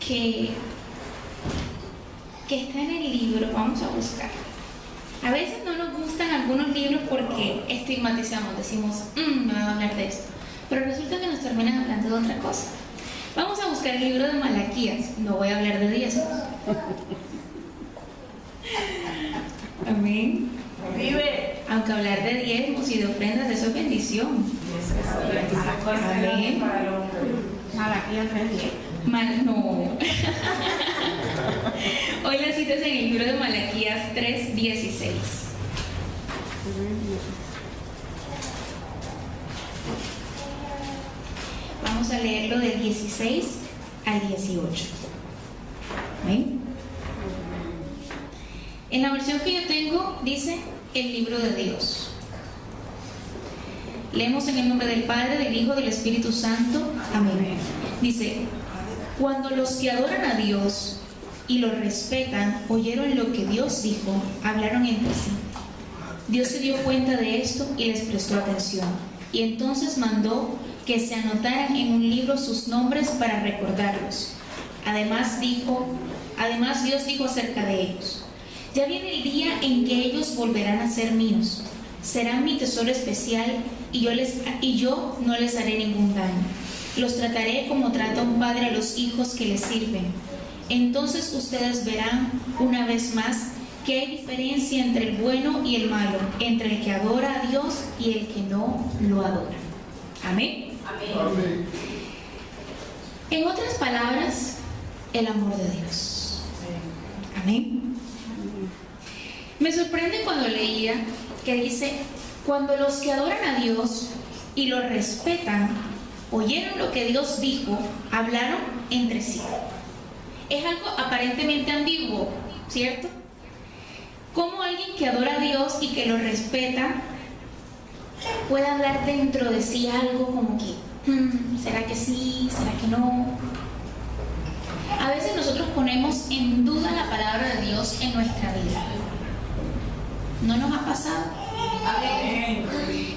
que está en el libro. Vamos a buscar. A veces no nos gustan algunos libros porque estigmatizamos, decimos, me va a hablar de esto. Pero resulta que nos terminan hablando de otra cosa. Vamos a buscar el libro de Malaquías. No voy a hablar de diezmos. Amén. Vive. Aunque hablar de diezmos y de ofrendas, eso es bendición. Amén. Malaquías 3:10. No. Hoy la cita es en el libro de Malaquías 3:16. Vamos a leerlo del 16 al 18. ¿Ven? En la versión que yo tengo dice el libro de Dios. Leemos en el nombre del Padre, del Hijo, del Espíritu Santo. Amén. Dice: cuando los que adoran a Dios y lo respetan oyeron lo que Dios dijo, hablaron entre sí. Dios se dio cuenta de esto y les prestó atención, y entonces mandó que se anotaran en un libro sus nombres para recordarlos. Además Dios dijo acerca de ellos: ya viene el día en que ellos volverán a ser míos. Serán mi tesoro especial y yo no les haré ningún daño. Los trataré como trata un padre a los hijos que le sirven. Entonces ustedes verán una vez más que hay diferencia entre el bueno y el malo, entre el que adora a Dios y el que no lo adora. Amén. Amén. En otras palabras, el amor de Dios. Amén. Me sorprende cuando leía que dice: cuando los que adoran a Dios y lo respetan oyeron lo que Dios dijo, hablaron entre sí. Es algo aparentemente ambiguo, ¿cierto? ¿Cómo alguien que adora a Dios y que lo respeta puede hablar dentro de sí algo como que ¿será que sí? ¿Será que no? A veces nosotros ponemos en duda la palabra de Dios en nuestra vida. ¿No nos ha pasado? Amén.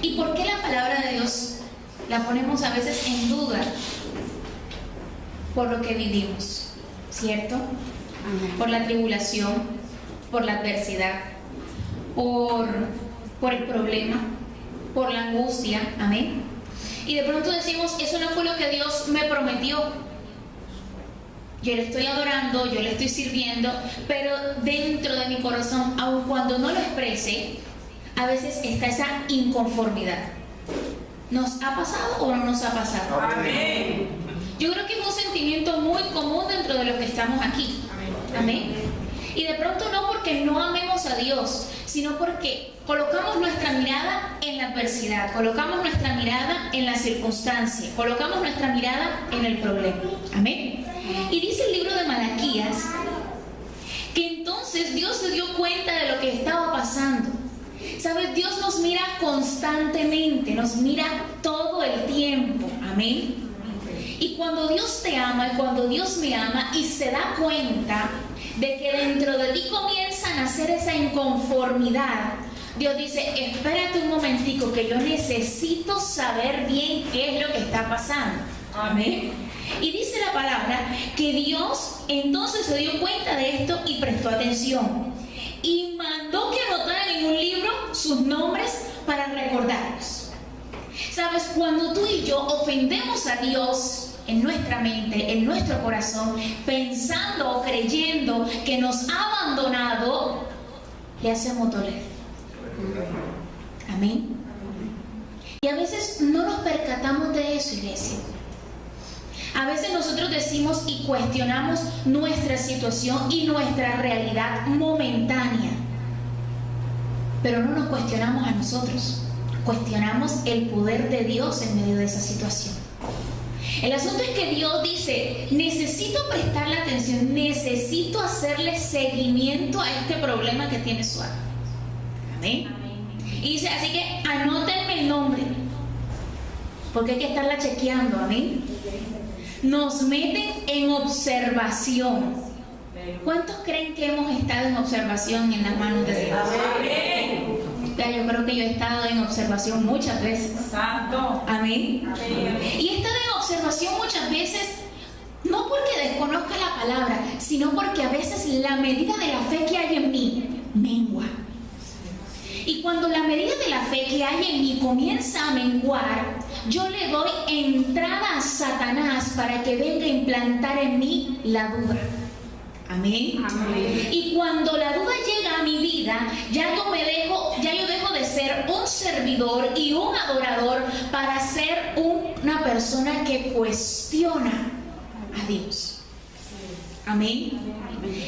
¿Y por qué la palabra de Dios la ponemos a veces en duda? Por lo que vivimos, ¿cierto? Amén. Por la tribulación, por la adversidad, por el problema, por la angustia, amén. Y de pronto decimos: eso no fue lo que Dios me prometió. Yo le estoy adorando, yo le estoy sirviendo, pero dentro de mi corazón, aun cuando no lo exprese, a veces está esa inconformidad. ¿Nos ha pasado o no nos ha pasado? Amén. Yo creo que es un sentimiento muy común dentro de los que estamos aquí. Amén. Y de pronto no porque no amemos a Dios, sino porque colocamos nuestra mirada en la adversidad, colocamos nuestra mirada en la circunstancia, colocamos nuestra mirada en el problema. Amén. Y dice el libro de Malaquías que entonces Dios se dio cuenta de lo que estaba pasando. ¿Sabes? Dios nos mira constantemente, nos mira todo el tiempo. Amén. Y cuando Dios te ama y cuando Dios me ama y se da cuenta de que dentro de ti comienza a nacer esa inconformidad, Dios dice: espérate un momentico, que yo necesito saber bien qué es lo que está pasando. Amén. Y dice la palabra que Dios entonces se dio cuenta de esto y prestó atención. Y mandó que anotaran en un libro sus nombres para recordarlos. ¿Sabes? Cuando tú y yo ofendemos a Dios en nuestra mente, en nuestro corazón, pensando o creyendo que nos ha abandonado, le hacemos doler. Amén. Y a veces no nos percatamos de eso, iglesia. A veces nosotros decimos y cuestionamos nuestra situación y nuestra realidad momentánea, pero no nos cuestionamos a nosotros, cuestionamos el poder de Dios en medio de esa situación. El asunto es que Dios dice: necesito prestarle atención, necesito hacerle seguimiento a este problema que tiene su alma. Amén. Y dice: así que anótenme el nombre, porque hay que estarla chequeando. Amén. Nos meten en observación. ¿Cuántos creen que hemos estado en observación en las manos de Dios? Amén. Ya, yo creo que yo he estado en observación muchas veces. Santo. Amén. Amén. Y he estado en observación muchas veces, No porque desconozca la palabra, sino porque a veces la medida de la fe que hay en mí mengua. Y cuando la medida de la fe que hay en mí comienza a menguar, yo le doy entrada a Satanás para que venga a implantar en mí la duda. Amén. Amén. Y cuando la duda llega a mi vida, ya yo dejo de ser un servidor y un adorador para ser una persona que cuestiona a Dios. Amén.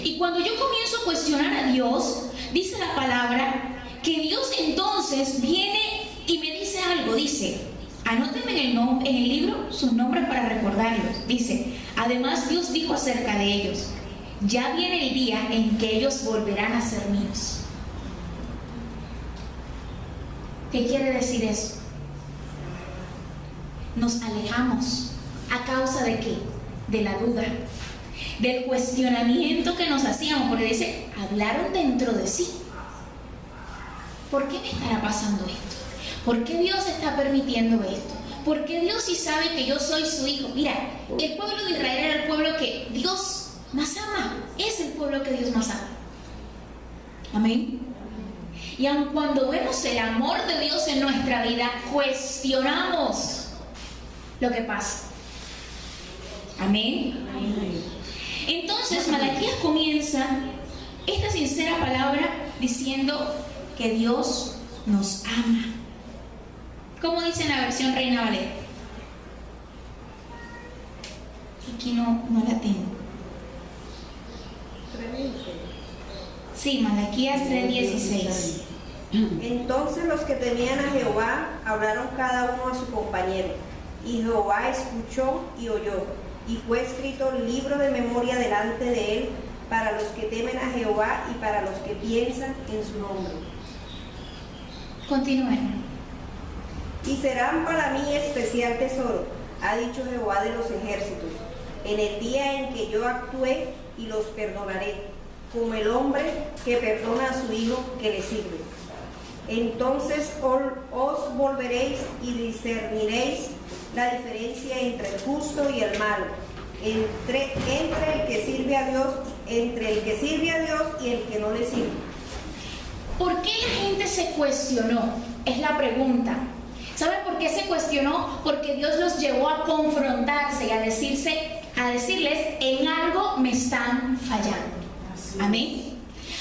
Y cuando yo comienzo a cuestionar a Dios, dice la palabra que Dios entonces viene y me dice algo. Dice, anótenme en el libro sus nombres para recordarlos. Dice, además Dios dijo acerca de ellos, ya viene el día en que ellos volverán a ser míos. ¿Qué quiere decir eso? Nos alejamos. ¿A causa de qué? De la duda, del cuestionamiento que nos hacíamos, porque dice, hablaron dentro de sí. ¿Por qué me estará pasando esto? ¿Por qué Dios está permitiendo esto? ¿Por qué Dios sí sabe que yo soy su hijo? Mira, el pueblo de Israel era el pueblo que Dios más ama. Es el pueblo que Dios más ama. Amén. Y aun cuando vemos el amor de Dios en nuestra vida, cuestionamos lo que pasa. Amén. Entonces Malaquías comienza esta sincera palabra diciendo que Dios nos ama. ¿Cómo dice en la versión Reina Valera? Aquí no la tengo. Sí, Malaquías 3:16. Entonces los que temían a Jehová hablaron cada uno a su compañero, y Jehová escuchó y oyó, y fue escrito libro de memoria delante de él para los que temen a Jehová y para los que piensan en su nombre. Continúen. Y serán para mí especial tesoro, ha dicho Jehová de los ejércitos, en el día en que yo actúe y los perdonaré, como el hombre que perdona a su hijo que le sirve. Entonces os volveréis y discerniréis la diferencia entre el justo y el malo, entre el que sirve a Dios y el que no le sirve. ¿Por qué la gente se cuestionó? Es la pregunta. ¿Saben por qué se cuestionó? Porque Dios los llevó a confrontarse y a decirles, en algo me están fallando. Amén.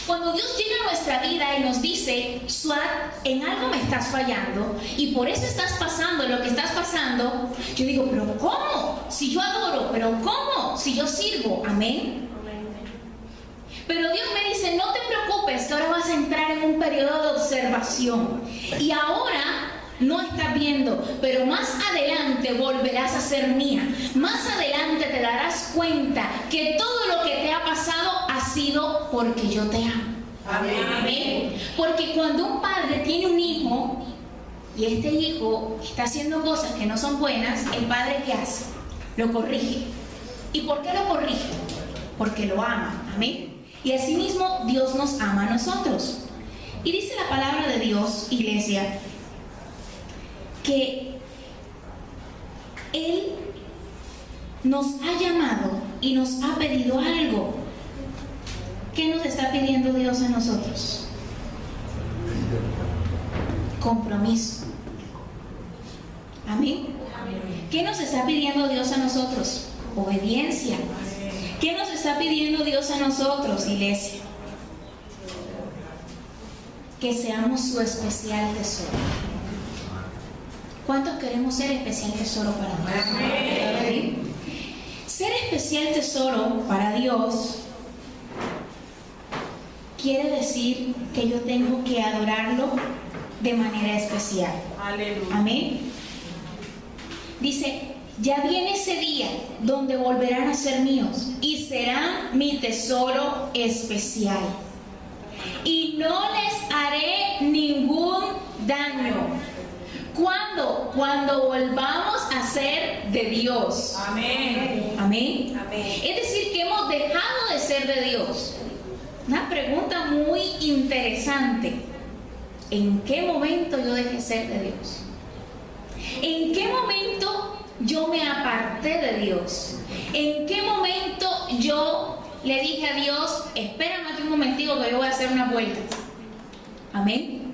Cuando Dios llega a nuestra vida y nos dice, Suat, en algo me estás fallando y por eso estás pasando lo que estás pasando, yo digo, pero ¿cómo? Si yo adoro, pero ¿cómo? Si yo sirvo. Amén. Pero Dios me dice, no te preocupes, que ahora vas a entrar en un periodo de observación. Y ahora no estás viendo, pero más adelante volverás a ser mía. Más adelante te darás cuenta que todo lo que te ha pasado ha sido porque yo te amo. Amén. Amén. Porque cuando un padre tiene un hijo y este hijo está haciendo cosas que no son buenas, el padre ¿qué hace? Lo corrige. ¿Y por qué lo corrige? Porque lo ama. Amén. Y asimismo Dios nos ama a nosotros. Y dice la palabra de Dios, iglesia, que Él nos ha llamado y nos ha pedido algo. ¿Qué nos está pidiendo Dios a nosotros? Compromiso. Amén. ¿Qué nos está pidiendo Dios a nosotros? Obediencia. ¿Qué nos está pidiendo Dios a nosotros, iglesia? Que seamos su especial tesoro. ¿Cuántos queremos ser especial tesoro para Dios? Amén. Ser especial tesoro para Dios quiere decir que yo tengo que adorarlo de manera especial. Aleluya. Amén. Dice, ya viene ese día donde volverán a ser míos y serán mi tesoro especial. Y no les haré ningún daño. ¿Cuándo? Cuando volvamos a ser de Dios. Amén. Amén. Amén. Es decir, que hemos dejado de ser de Dios. Una pregunta muy interesante. ¿En qué momento yo dejé de ser de Dios? ¿En qué momento yo me aparté de Dios? ¿En qué momento yo le dije a Dios, espérame aquí un momentico que yo voy a hacer una vuelta? Amén.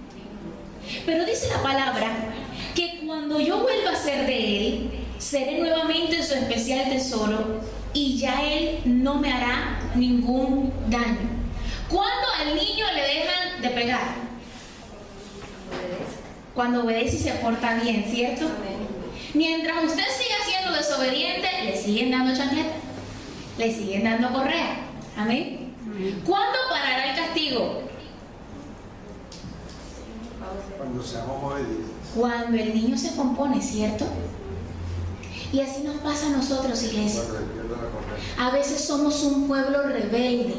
Pero dice la palabra que cuando yo vuelva a ser de Él, seré nuevamente su especial tesoro y ya Él no me hará ningún daño. ¿Cuándo al niño le dejan de pegar? Cuando obedece y se porta bien, ¿cierto? Mientras usted siga siendo desobediente, le siguen dando chancleta, le siguen dando correa. Amén. ¿Cuándo parará el castigo? Cuando seamos obedientes. Cuando el niño se compone, ¿cierto? Y así nos pasa a nosotros, iglesia. A veces somos un pueblo rebelde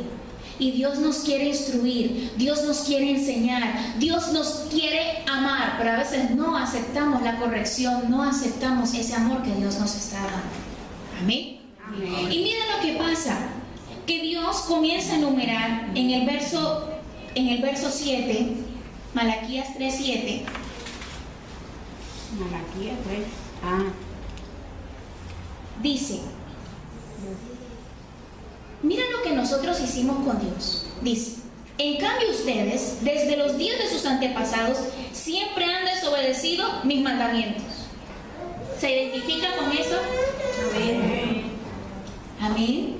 y Dios nos quiere instruir, Dios nos quiere enseñar, Dios nos quiere amar, pero a veces no aceptamos la corrección, no aceptamos ese amor que Dios nos está dando. Amén. Amén. Y mira lo que pasa, que Dios comienza a enumerar en el verso 7, Malaquías 3:7. Malaquías 3. Dice, mira lo que nosotros hicimos con Dios. Dice, en cambio ustedes, desde los días de sus antepasados, siempre han desobedecido mis mandamientos. ¿Se identifica con eso? Amén. Amén.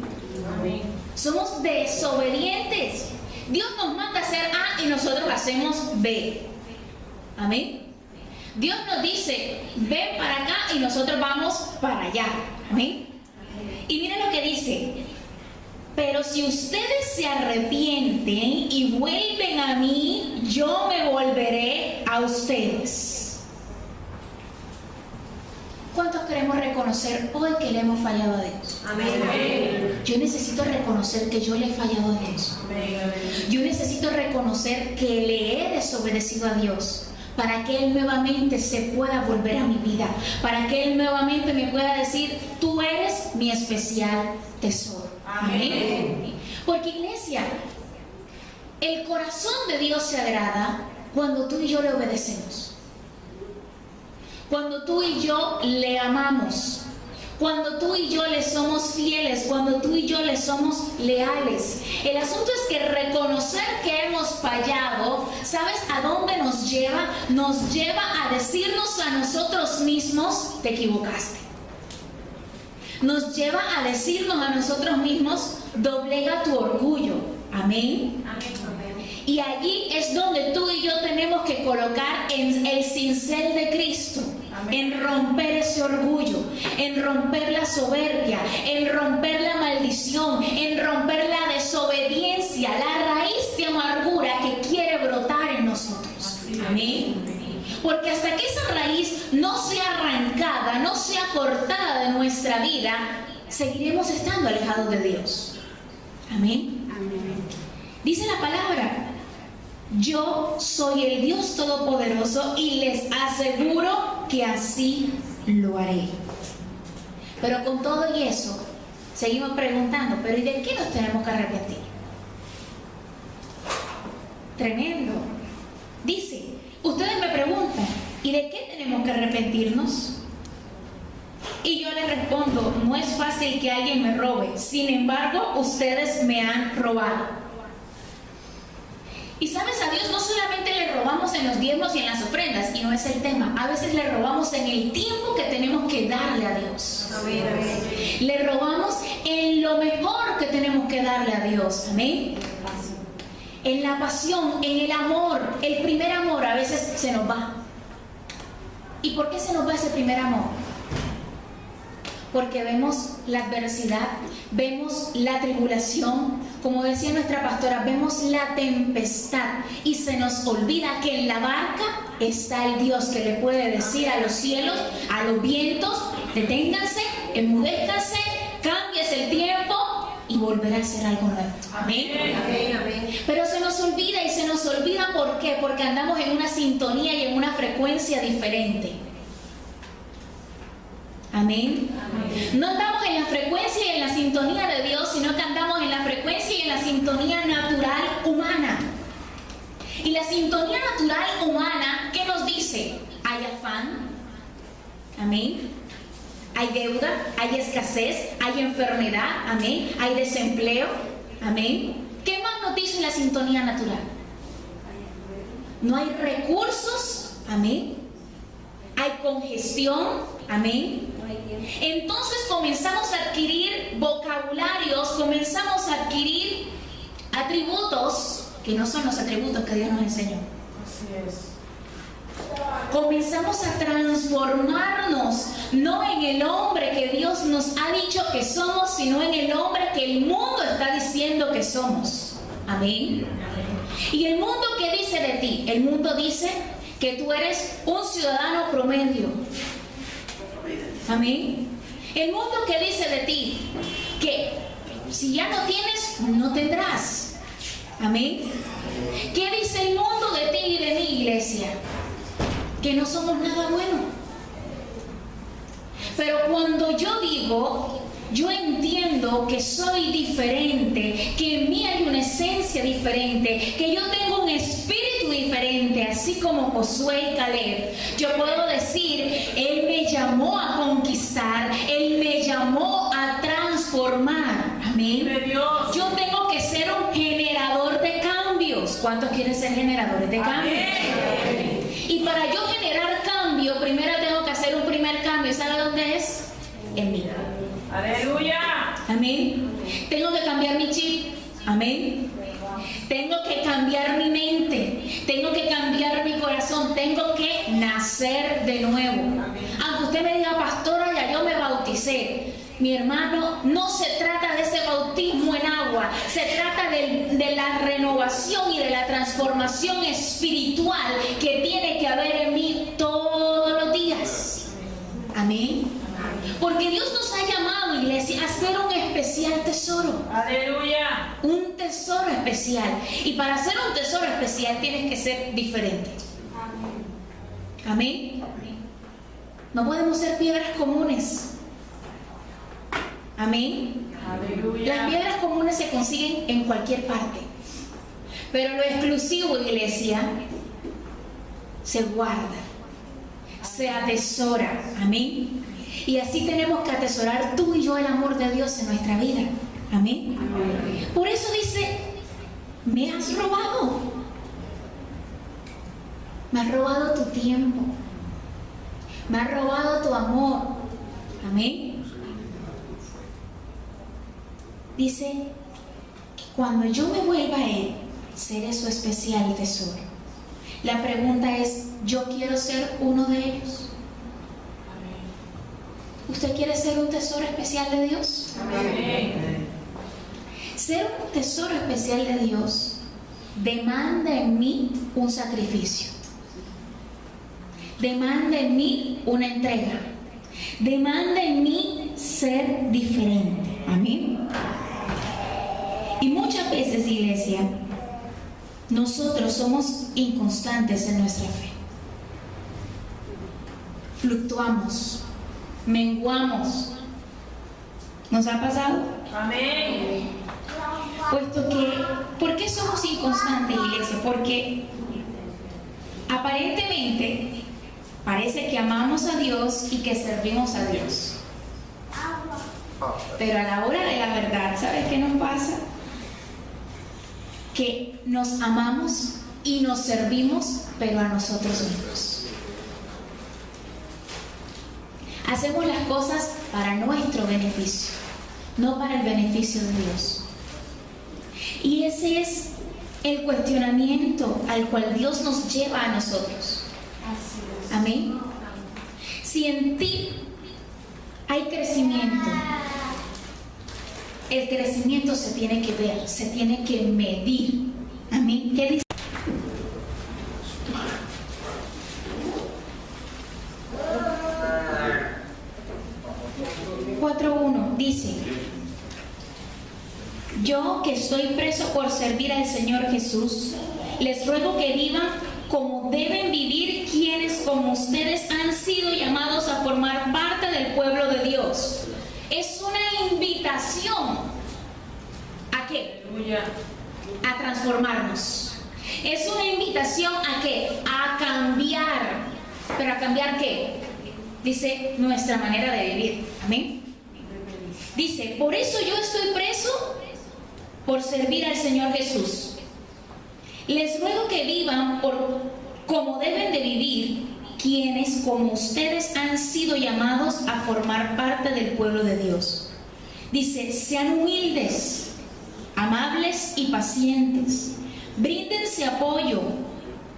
Amén. Somos desobedientes. Dios nos manda a hacer A y nosotros hacemos B. Amén. Dios nos dice, ven para acá y nosotros vamos para allá. Amén. Y miren lo que dice. Pero si ustedes se arrepienten y vuelven a mí, yo me volveré a ustedes. ¿Cuántos queremos reconocer hoy que le hemos fallado a Dios? Amén. Yo necesito reconocer que yo le he fallado a Dios. Yo necesito reconocer que le he desobedecido a Dios, para que Él nuevamente se pueda volver a mi vida, para que Él nuevamente me pueda decir, tú eres mi especial tesoro. Amén. Porque, iglesia, el corazón de Dios se agrada cuando tú y yo le obedecemos, cuando tú y yo le amamos, cuando tú y yo le somos fieles, cuando tú y yo le somos leales. El asunto es que reconocer que hemos fallado, ¿sabes a dónde nos lleva? Nos lleva a decirnos a nosotros mismos, te equivocaste. Nos lleva a decirnos a nosotros mismos, doblega tu orgullo. Amén. Y allí es donde tú y yo tenemos que colocar en el cincel de Cristo. En romper ese orgullo, en romper la soberbia, en romper la maldición, en romper la desobediencia, la raíz de amargura que quiere brotar en nosotros. Amén. Porque hasta que esa raíz no sea arrancada, no sea cortada de nuestra vida, seguiremos estando alejados de Dios. Amén. Dice la palabra, yo soy el Dios Todopoderoso y les aseguro que así lo haré. Pero con todo y eso, seguimos preguntando, pero ¿y de qué nos tenemos que arrepentir? Tremendo. Dice, ustedes me preguntan, ¿y de qué tenemos que arrepentirnos? Y yo les respondo, no es fácil que alguien me robe, sin embargo, ustedes me han robado. Y sabes, a Dios no solamente le robamos en los diezmos y en las ofrendas, y no es el tema, a veces le robamos en el tiempo que tenemos que darle a Dios. Amén. Le robamos en lo mejor que tenemos que darle a Dios. Amén. En la pasión, en el amor, el primer amor a veces se nos va. ¿Y por qué se nos va ese primer amor? Porque vemos la adversidad, vemos la tribulación, como decía nuestra pastora, vemos la tempestad y se nos olvida que en la barca está el Dios que le puede decir a los cielos, a los vientos, deténganse, enmudézcanse, cámbiese el tiempo y volverá a ser algo nuevo. Amén. Amén, amén. Pero se nos olvida, y se nos olvida ¿por qué? Porque andamos en una sintonía y en una frecuencia diferente. Amén. Amén. No andamos en la frecuencia y en la sintonía de Dios, sino que andamos en la frecuencia y en la sintonía natural humana. Y la sintonía natural humana, ¿qué nos dice? Hay afán. Amén. Hay deuda, hay escasez, hay enfermedad, amén. Hay desempleo, amén. ¿Qué más nos dice la sintonía natural? No hay recursos, amén. Hay congestión, amén. Entonces comenzamos a adquirir vocabularios, comenzamos a adquirir atributos que no son los atributos que Dios nos enseñó. Así es. Comenzamos a transformarnos, no en el hombre que Dios nos ha dicho que somos, sino en el hombre que el mundo está diciendo que somos. Amén. ¿Y el mundo qué dice de ti? El mundo dice que tú eres un ciudadano promedio. Amén. El mundo que dice de ti que si ya no tienes, no tendrás. Amén. ¿Qué dice el mundo de ti y de mi iglesia? Que no somos nada bueno. Pero cuando yo digo, yo entiendo que soy diferente, que en mí hay una esencia diferente, que yo tengo un espíritu diferente, así como Josué y Caleb, yo puedo decir, Él me llamó a conquistar, Él me llamó a transformar. Amén. Yo tengo que ser un generador de cambios. ¿Cuántos quieren ser generadores de cambios? Amén. Y para yo generar cambio, primero tengo que hacer un primer cambio. ¿Sabe dónde es? En mí. Aleluya. Amén. Tengo que cambiar mi chip. Amén. Tengo que cambiar mi mente. Tengo que cambiar mi corazón. Tengo que nacer de nuevo. Aunque usted me diga, pastora, ya yo me bauticé. Mi hermano, no se trata de ese bautismo en agua, se trata de la renovación y de la transformación espiritual que tiene que haber en mí todos los días. Amén. Porque Dios nos ha llamado, iglesia, a ser un especial tesoro. Aleluya. Un tesoro especial. Y para ser un tesoro especial tienes que ser diferente. Amén. No podemos ser piedras comunes. Amén. Aleluya. Las piedras comunes se consiguen en cualquier parte, pero lo exclusivo, iglesia, se guarda, se atesora. Amén. Y así tenemos que atesorar tú y yo el amor de Dios en nuestra vida. Amén. Por eso dice, me has robado. Me has robado tu tiempo. Me has robado tu amor. Amén. Dice que cuando yo me vuelva a Él, seré su especial tesoro. La pregunta es, ¿yo quiero ser uno de ellos? ¿Usted quiere ser un tesoro especial de Dios? Amén. Ser un tesoro especial de Dios demanda en mí un sacrificio. Demanda en mí una entrega. Demanda en mí ser diferente. Amén. Y muchas veces, iglesia, nosotros somos inconstantes en nuestra fe. Fluctuamos, menguamos. ¿Nos ha pasado? Amén. Puesto que, ¿por qué somos inconstantes, iglesia? Porque aparentemente parece que amamos a Dios y que servimos a Dios. Pero a la hora de la verdad, ¿sabes qué nos pasa? Que nos amamos y nos servimos, pero a nosotros mismos. Hacemos las cosas para nuestro beneficio, no para el beneficio de Dios. Y ese es el cuestionamiento al cual Dios nos lleva a nosotros. Amén. Si en ti hay crecimiento, el crecimiento se tiene que ver, se tiene que medir. Amén. ¿Qué dice? Dice: yo que estoy preso por servir al Señor Jesús, les ruego que vivan como deben vivir quienes como ustedes han sido llamados a formar parte del pueblo de Dios. Es una invitación ¿a qué? A transformarnos. Es una invitación ¿a qué? A cambiar. ¿Pero a cambiar qué? dice nuestra manera de vivir. Amén. Dice, por eso yo estoy preso por servir al Señor Jesús. Les ruego que vivan como deben de vivir quienes como ustedes han sido llamados a formar parte del pueblo de Dios. Dice, sean humildes, amables y pacientes. Bríndense apoyo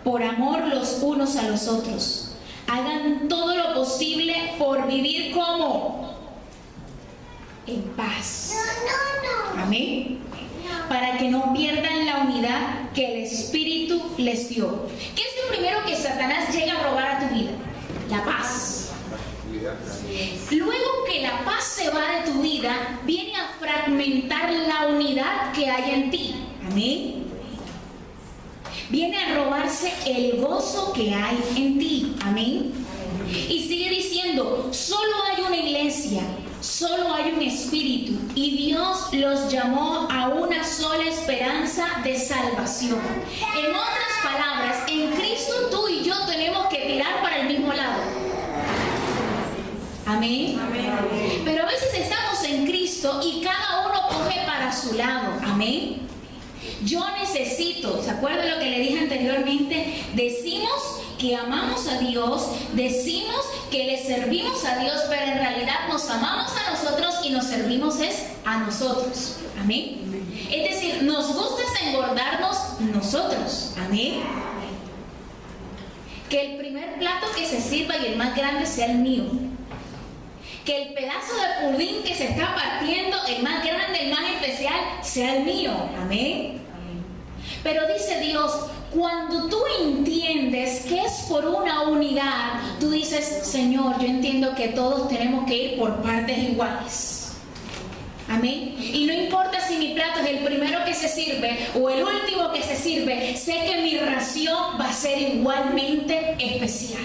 por amor los unos a los otros. Hagan todo lo posible por vivir como en paz. Amén. Para que no pierdan la unidad que el Espíritu les dio. ¿Qué es lo primero que Satanás llega a robar a tu vida? La paz. Luego que la paz se va de tu vida, viene a fragmentar la unidad que hay en ti. Amén. Viene a robarse el gozo que hay en ti. Amén. Y sigue diciendo, solo hay una iglesia, solo hay un espíritu, y Dios los llamó a una sola esperanza de salvación. En otras palabras, en Cristo tú y yo tenemos que tirar para el mismo lado. Amén. Pero a veces estamos en Cristo y cada uno coge para su lado. Amén. Yo necesito, ¿se acuerdan lo que le dije anteriormente? Decimos que amamos a Dios, decimos que le servimos a Dios, pero en realidad nos amamos a nosotros y nos servimos es a nosotros. Amén. Es decir, nos gusta engordarnos nosotros. Amén. Que el primer plato que se sirva y el más grande sea el mío. Que el pedazo de pudín que se está partiendo, el más grande, el más especial, sea el mío. Amén. Pero dice Dios, cuando tú entiendes que es por una unidad, tú dices, Señor, yo entiendo que todos tenemos que ir por partes iguales. Amén. Y no importa si mi plato es el primero que se sirve o el último que se sirve, sé que mi ración va a ser igualmente especial.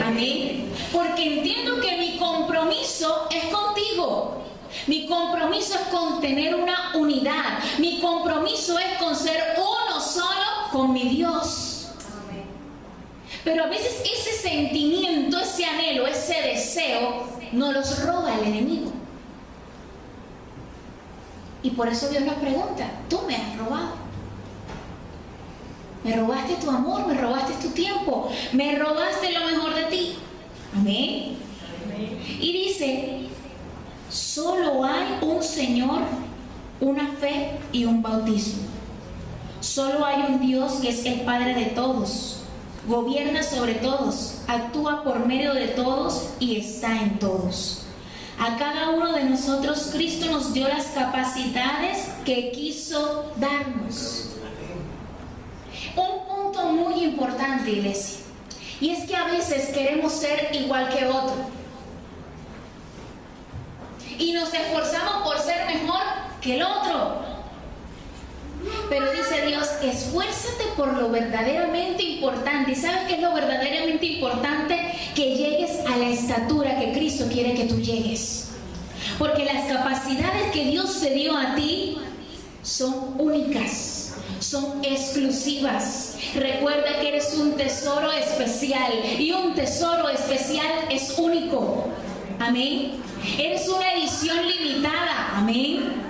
Amén. Porque entiendo que mi compromiso es contigo. Mi compromiso es con tener una unidad. Mi compromiso es con ser uno solo con mi Dios. Pero a veces ese sentimiento, ese anhelo, ese deseo, nos los roba el enemigo. Y por eso Dios nos pregunta, tú me has robado. Me robaste tu amor, me robaste tu tiempo, me robaste lo mejor de ti. Amén. Y dice, solo hay un Señor, una fe y un bautismo. Solo hay un Dios que es el Padre de todos, gobierna sobre todos, actúa por medio de todos y está en todos. A cada uno de nosotros Cristo nos dio las capacidades que quiso darnos. Un punto muy importante, iglesia, y es que a veces queremos ser igual que otro. Y nos esforzamos por ser mejor que el otro. Pero dice Dios, esfuérzate por lo verdaderamente importante. ¿Y sabes qué es lo verdaderamente importante? Que llegues a la estatura que Cristo quiere que tú llegues. Porque las capacidades que Dios te dio a ti son únicas, son exclusivas. Recuerda que eres un tesoro especial y un tesoro especial es único. Amén. Eres una edición limitada. Amén.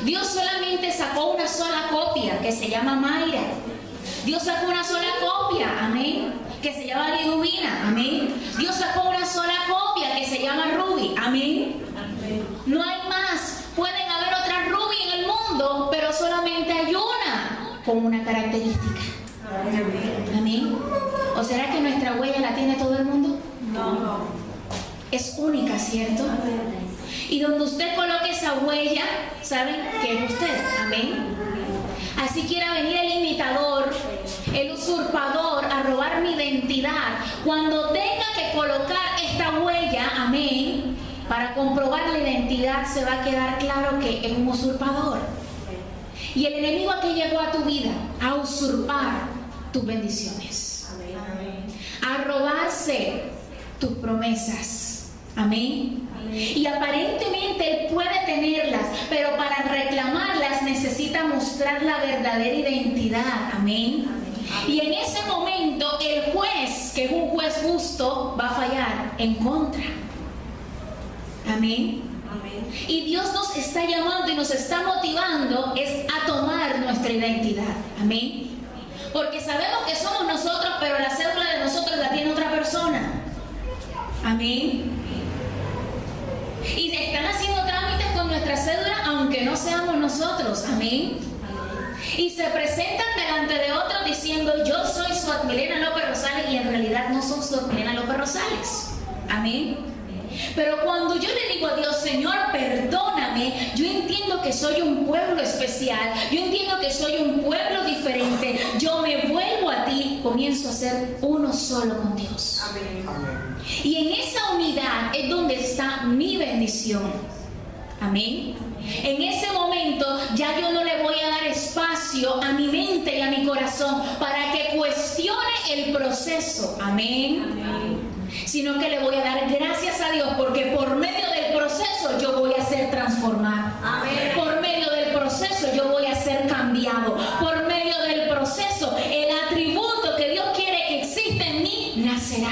Dios solamente sacó una sola copia que se llama Mayra. Dios sacó una sola copia, amén, que se llama Liduvina, amén. Dios sacó una sola copia que se llama Ruby, amén. No hay más. Pueden haber otras Ruby en el mundo, pero solamente hay una con una característica. Amén. ¿O será que nuestra huella la tiene todo el mundo? No. Es única, ¿cierto? Y donde usted coloque esa huella, saben que es usted. Amén. Así quiera venir el imitador, el usurpador a robar mi identidad. Cuando tenga que colocar esta huella, amén, para comprobar la identidad, se va a quedar claro que es un usurpador. Y el enemigo a que llegó a tu vida, a usurpar tus bendiciones, a robarse tus promesas. Amén. Y aparentemente él puede tenerlas, pero para reclamarlas necesita mostrar la verdadera identidad. Amén. Y en ese momento el juez, que es un juez justo, va a fallar en contra. Amén. Amén. Y Dios nos está llamando y nos está motivando es a tomar nuestra identidad. Amén. Porque sabemos que somos nosotros, pero la cédula de nosotros la tiene otra persona. Amén. Y se están haciendo trámites con nuestra cédula aunque no seamos nosotros. Amén. Y se presentan delante de otros diciendo yo soy Suatmilena López Rosales y en realidad no son Suatmilena López Rosales. Amén. Pero cuando yo le digo a Dios, Señor, perdóname, yo entiendo que soy un pueblo especial, yo entiendo que soy un pueblo diferente, yo me vuelvo a ti, comienzo a ser uno solo con Dios. Amén. Amén. Y en esa unidad es donde está mi bendición. Amén. En ese momento ya yo no le voy a dar espacio a mi mente y a mi corazón para que cuestione el proceso. Amén. Sino que le voy a dar gracias a Dios porque por medio del proceso yo voy a ser transformado. Amén. Por medio del proceso yo voy a ser cambiado. Por medio del proceso el atributo que Dios quiere que exista en mí nacerá.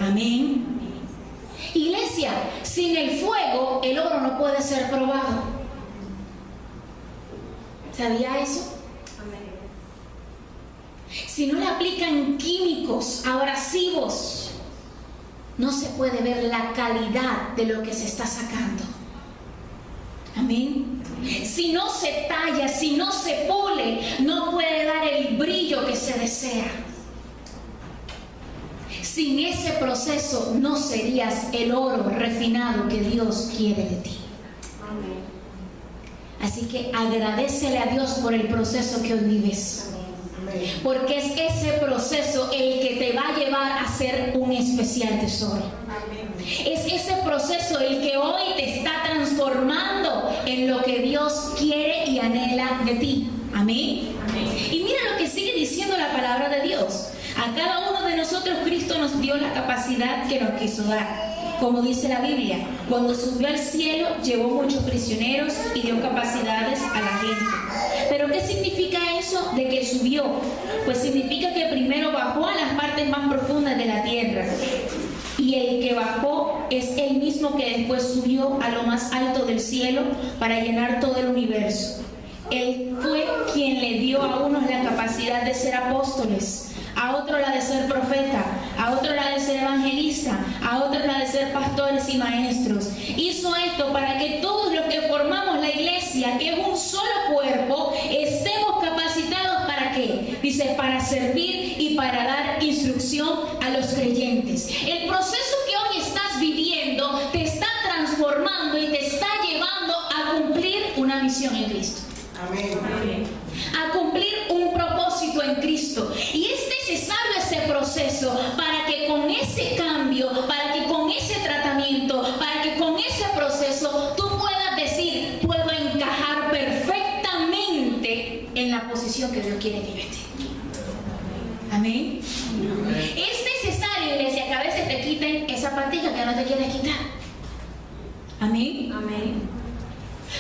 Amén. Iglesia, sin el fuego el oro no puede ser probado. ¿Sabía eso? Si no le aplican químicos abrasivos, no se puede ver la calidad de lo que se está sacando. Amén. Si no se talla, si no se pule, no puede dar el brillo que se desea. Sin ese proceso no serías el oro refinado que Dios quiere de ti. Así que agradécele a Dios por el proceso que hoy vives. Porque es ese proceso el que te va a llevar a ser un especial tesoro. Es ese proceso el que hoy te está transformando en lo que Dios quiere y anhela de ti. Amén. Y mira lo que sigue diciendo la palabra de Dios. A cada uno de nosotros Cristo nos dio la capacidad que nos quiso dar. Como dice la Biblia, cuando subió al cielo llevó muchos prisioneros y dio capacidades a la gente. ¿Pero qué significa eso de que subió? Pues significa que primero bajó a las partes más profundas de la tierra. Y el que bajó es el mismo que después subió a lo más alto del cielo para llenar todo el universo. Él fue quien le dio a unos la capacidad de ser apóstoles, a otro la de ser profeta, a otro la de ser evangelista, a otro la de ser pastores y maestros. Hizo esto para que todos los que formamos la iglesia, que es un solo cuerpo, estemos capacitados ¿para qué? Dice, para servir y para dar instrucción a los creyentes. El proceso que hoy estás viviendo te está transformando y te está llevando a cumplir una misión en Cristo. Amén. A cumplir un propósito en Cristo. Y es necesario ese proceso para que con ese cambio, para que con ese tratamiento, para que con ese proceso tú puedas decir, puedo encajar perfectamente en la posición que Dios quiere que yo esté. Amén. Es necesario, iglesia, que a veces te quiten esa pastilla que no te quieres quitar. Amén. Amén.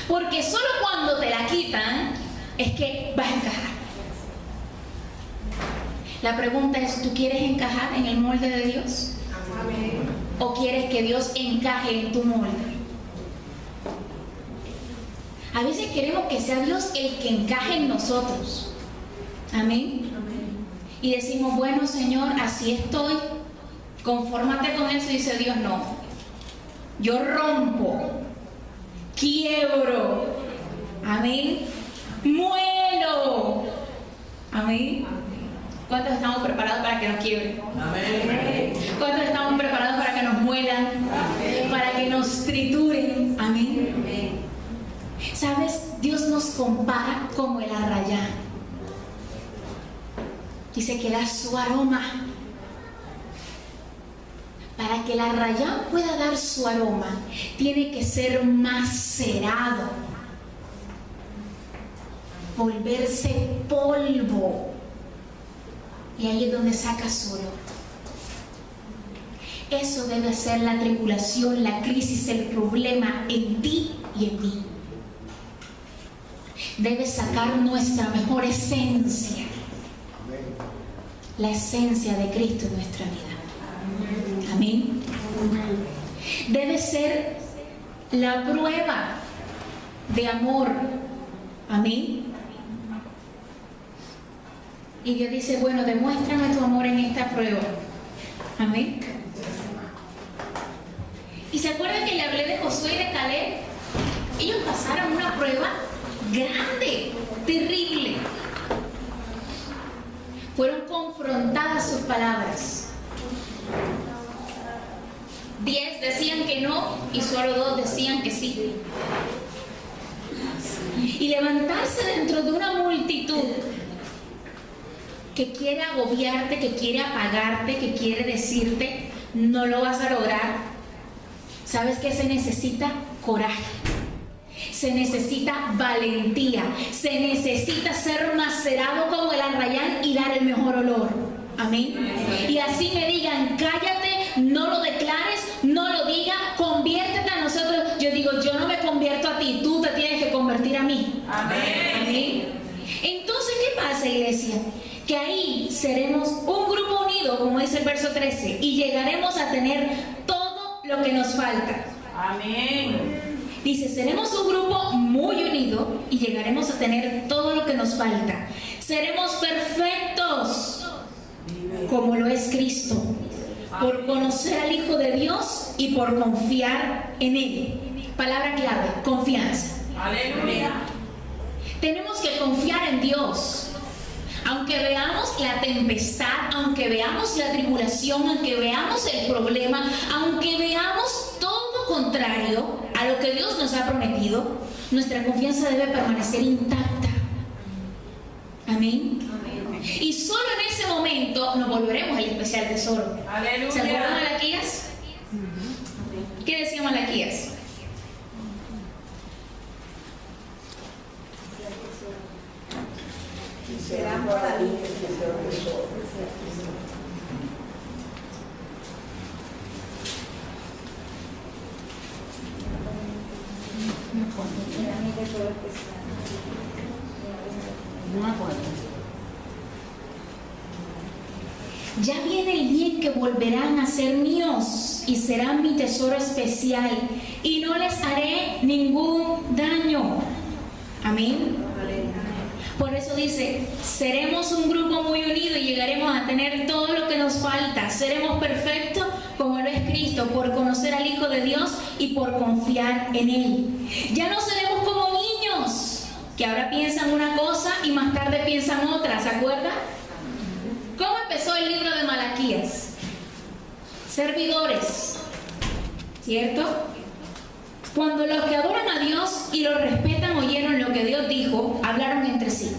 Porque solo cuando te la quitan es que vas a encajar. La pregunta es, ¿tú quieres encajar en el molde de Dios? Amén. ¿O quieres que Dios encaje en tu molde? A veces queremos que sea Dios el que encaje en nosotros. Amén. Y decimos, bueno, Señor, así estoy. Confórmate con eso. Y dice Dios, no. Yo rompo, quiebro, amén, muelo, amén. ¿Cuántos estamos preparados para que nos quiebren? Amén. ¿Cuántos estamos preparados para que nos muelan? Para que nos trituren, amén. ¿Sabes? Dios nos compara como el arrayán. Dice que da su aroma. Para que el arrayán pueda dar su aroma, tiene que ser macerado, volverse polvo. Y ahí es donde saca su olor. Eso debe ser la tribulación, la crisis, el problema en ti y en mí. Debe sacar nuestra mejor esencia. la esencia de Cristo en nuestra vida. Amén. Debe ser la prueba de amor. Amén. Y Dios dice, bueno, demuéstrame tu amor en esta prueba. Amén. ¿Y se acuerdan que le hablé de Josué y de Caleb? Ellos pasaron una prueba grande, terrible. Fueron confrontadas sus palabras. 10 decían que no y solo 2 decían que sí. Y levantarse dentro de una multitud que quiere agobiarte, que quiere apagarte, que quiere decirte, no lo vas a lograr. ¿Sabes qué se necesita? Coraje. Se necesita valentía. Se necesita ser macerado como el arrayán y dar el mejor olor. Amén. Y así me digan, cállate, no lo declares, no lo digas, conviértete a nosotros. Yo digo, yo no me convierto a ti, tú te tienes que convertir a mí. Amén. Amén. Entonces, ¿qué pasa, iglesia? Que ahí seremos un grupo unido, como dice el verso 13, y llegaremos a tener todo lo que nos falta. Amén. Dice, seremos un grupo muy unido y llegaremos a tener todo lo que nos falta. Seremos perfectos, como lo es Cristo, por conocer al Hijo de Dios y por confiar en Él. Palabra clave, confianza. Aleluya. Tenemos que confiar en Dios. Aunque veamos la tempestad, aunque veamos la tribulación, aunque veamos el problema, aunque veamos todo contrario a lo que Dios nos ha prometido, nuestra confianza debe permanecer intacta. Amén. Y solo en ese momento nos volveremos el especial tesoro. Aleluya. ¿Se acuerdan de Malaquías? ¿Qué decía Malaquías? Serán para mí especial tesoro. No me acuerdo. Ya viene el día en que volverán a ser míos y serán mi tesoro especial y no les haré ningún daño. Amén. Por eso dice, seremos un grupo muy unido y llegaremos a tener todo lo que nos falta. Seremos perfectos como lo es Cristo, por conocer al Hijo de Dios y por confiar en Él. Ya no seremos como niños, que ahora piensan una cosa y más tarde piensan otra, ¿se acuerdan? ¿Cómo empezó el libro de Malaquías? Servidores, ¿cierto? Cuando los que adoran a Dios y lo respetan oyeron lo que Dios dijo, hablaron entre sí.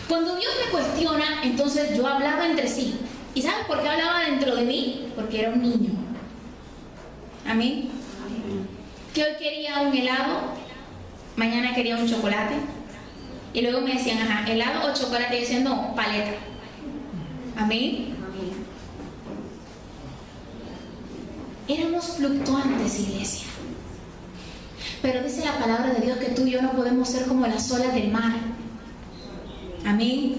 Cuando Dios me cuestiona, entonces yo hablaba entre sí. ¿Y sabes por qué hablaba dentro de mí? Porque era un niño. Amén. Que hoy quería un helado, mañana quería un chocolate. Y luego me decían, ajá, helado o chocolate. Y yo decía, no, paleta. Amén. Éramos fluctuantes, iglesia. Pero dice la palabra de Dios que tú y yo no podemos ser como las olas del mar. Amén.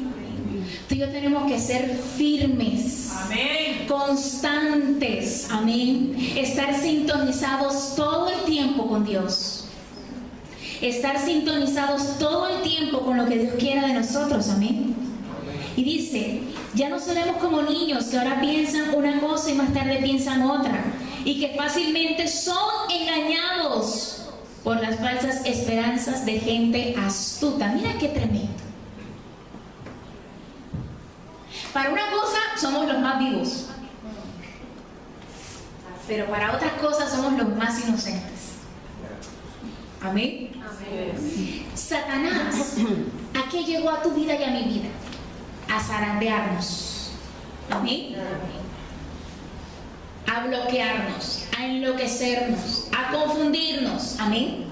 Tú y yo tenemos que ser firmes. Amén. Constantes. Amén. Estar sintonizados todo el tiempo con Dios. Estar sintonizados todo el tiempo con lo que Dios quiera de nosotros. Amén. Y dice, ya no seremos como niños que ahora piensan una cosa y más tarde piensan otra. Y que fácilmente son engañados por las falsas esperanzas de gente astuta. Mira qué tremendo. Para una cosa somos los más vivos, pero para otras cosas somos los más inocentes. Amén. Satanás, ¿a qué llegó a tu vida y a mi vida? A zarandearnos. Amén. A bloquearnos, a enloquecernos, a confundirnos. Amén.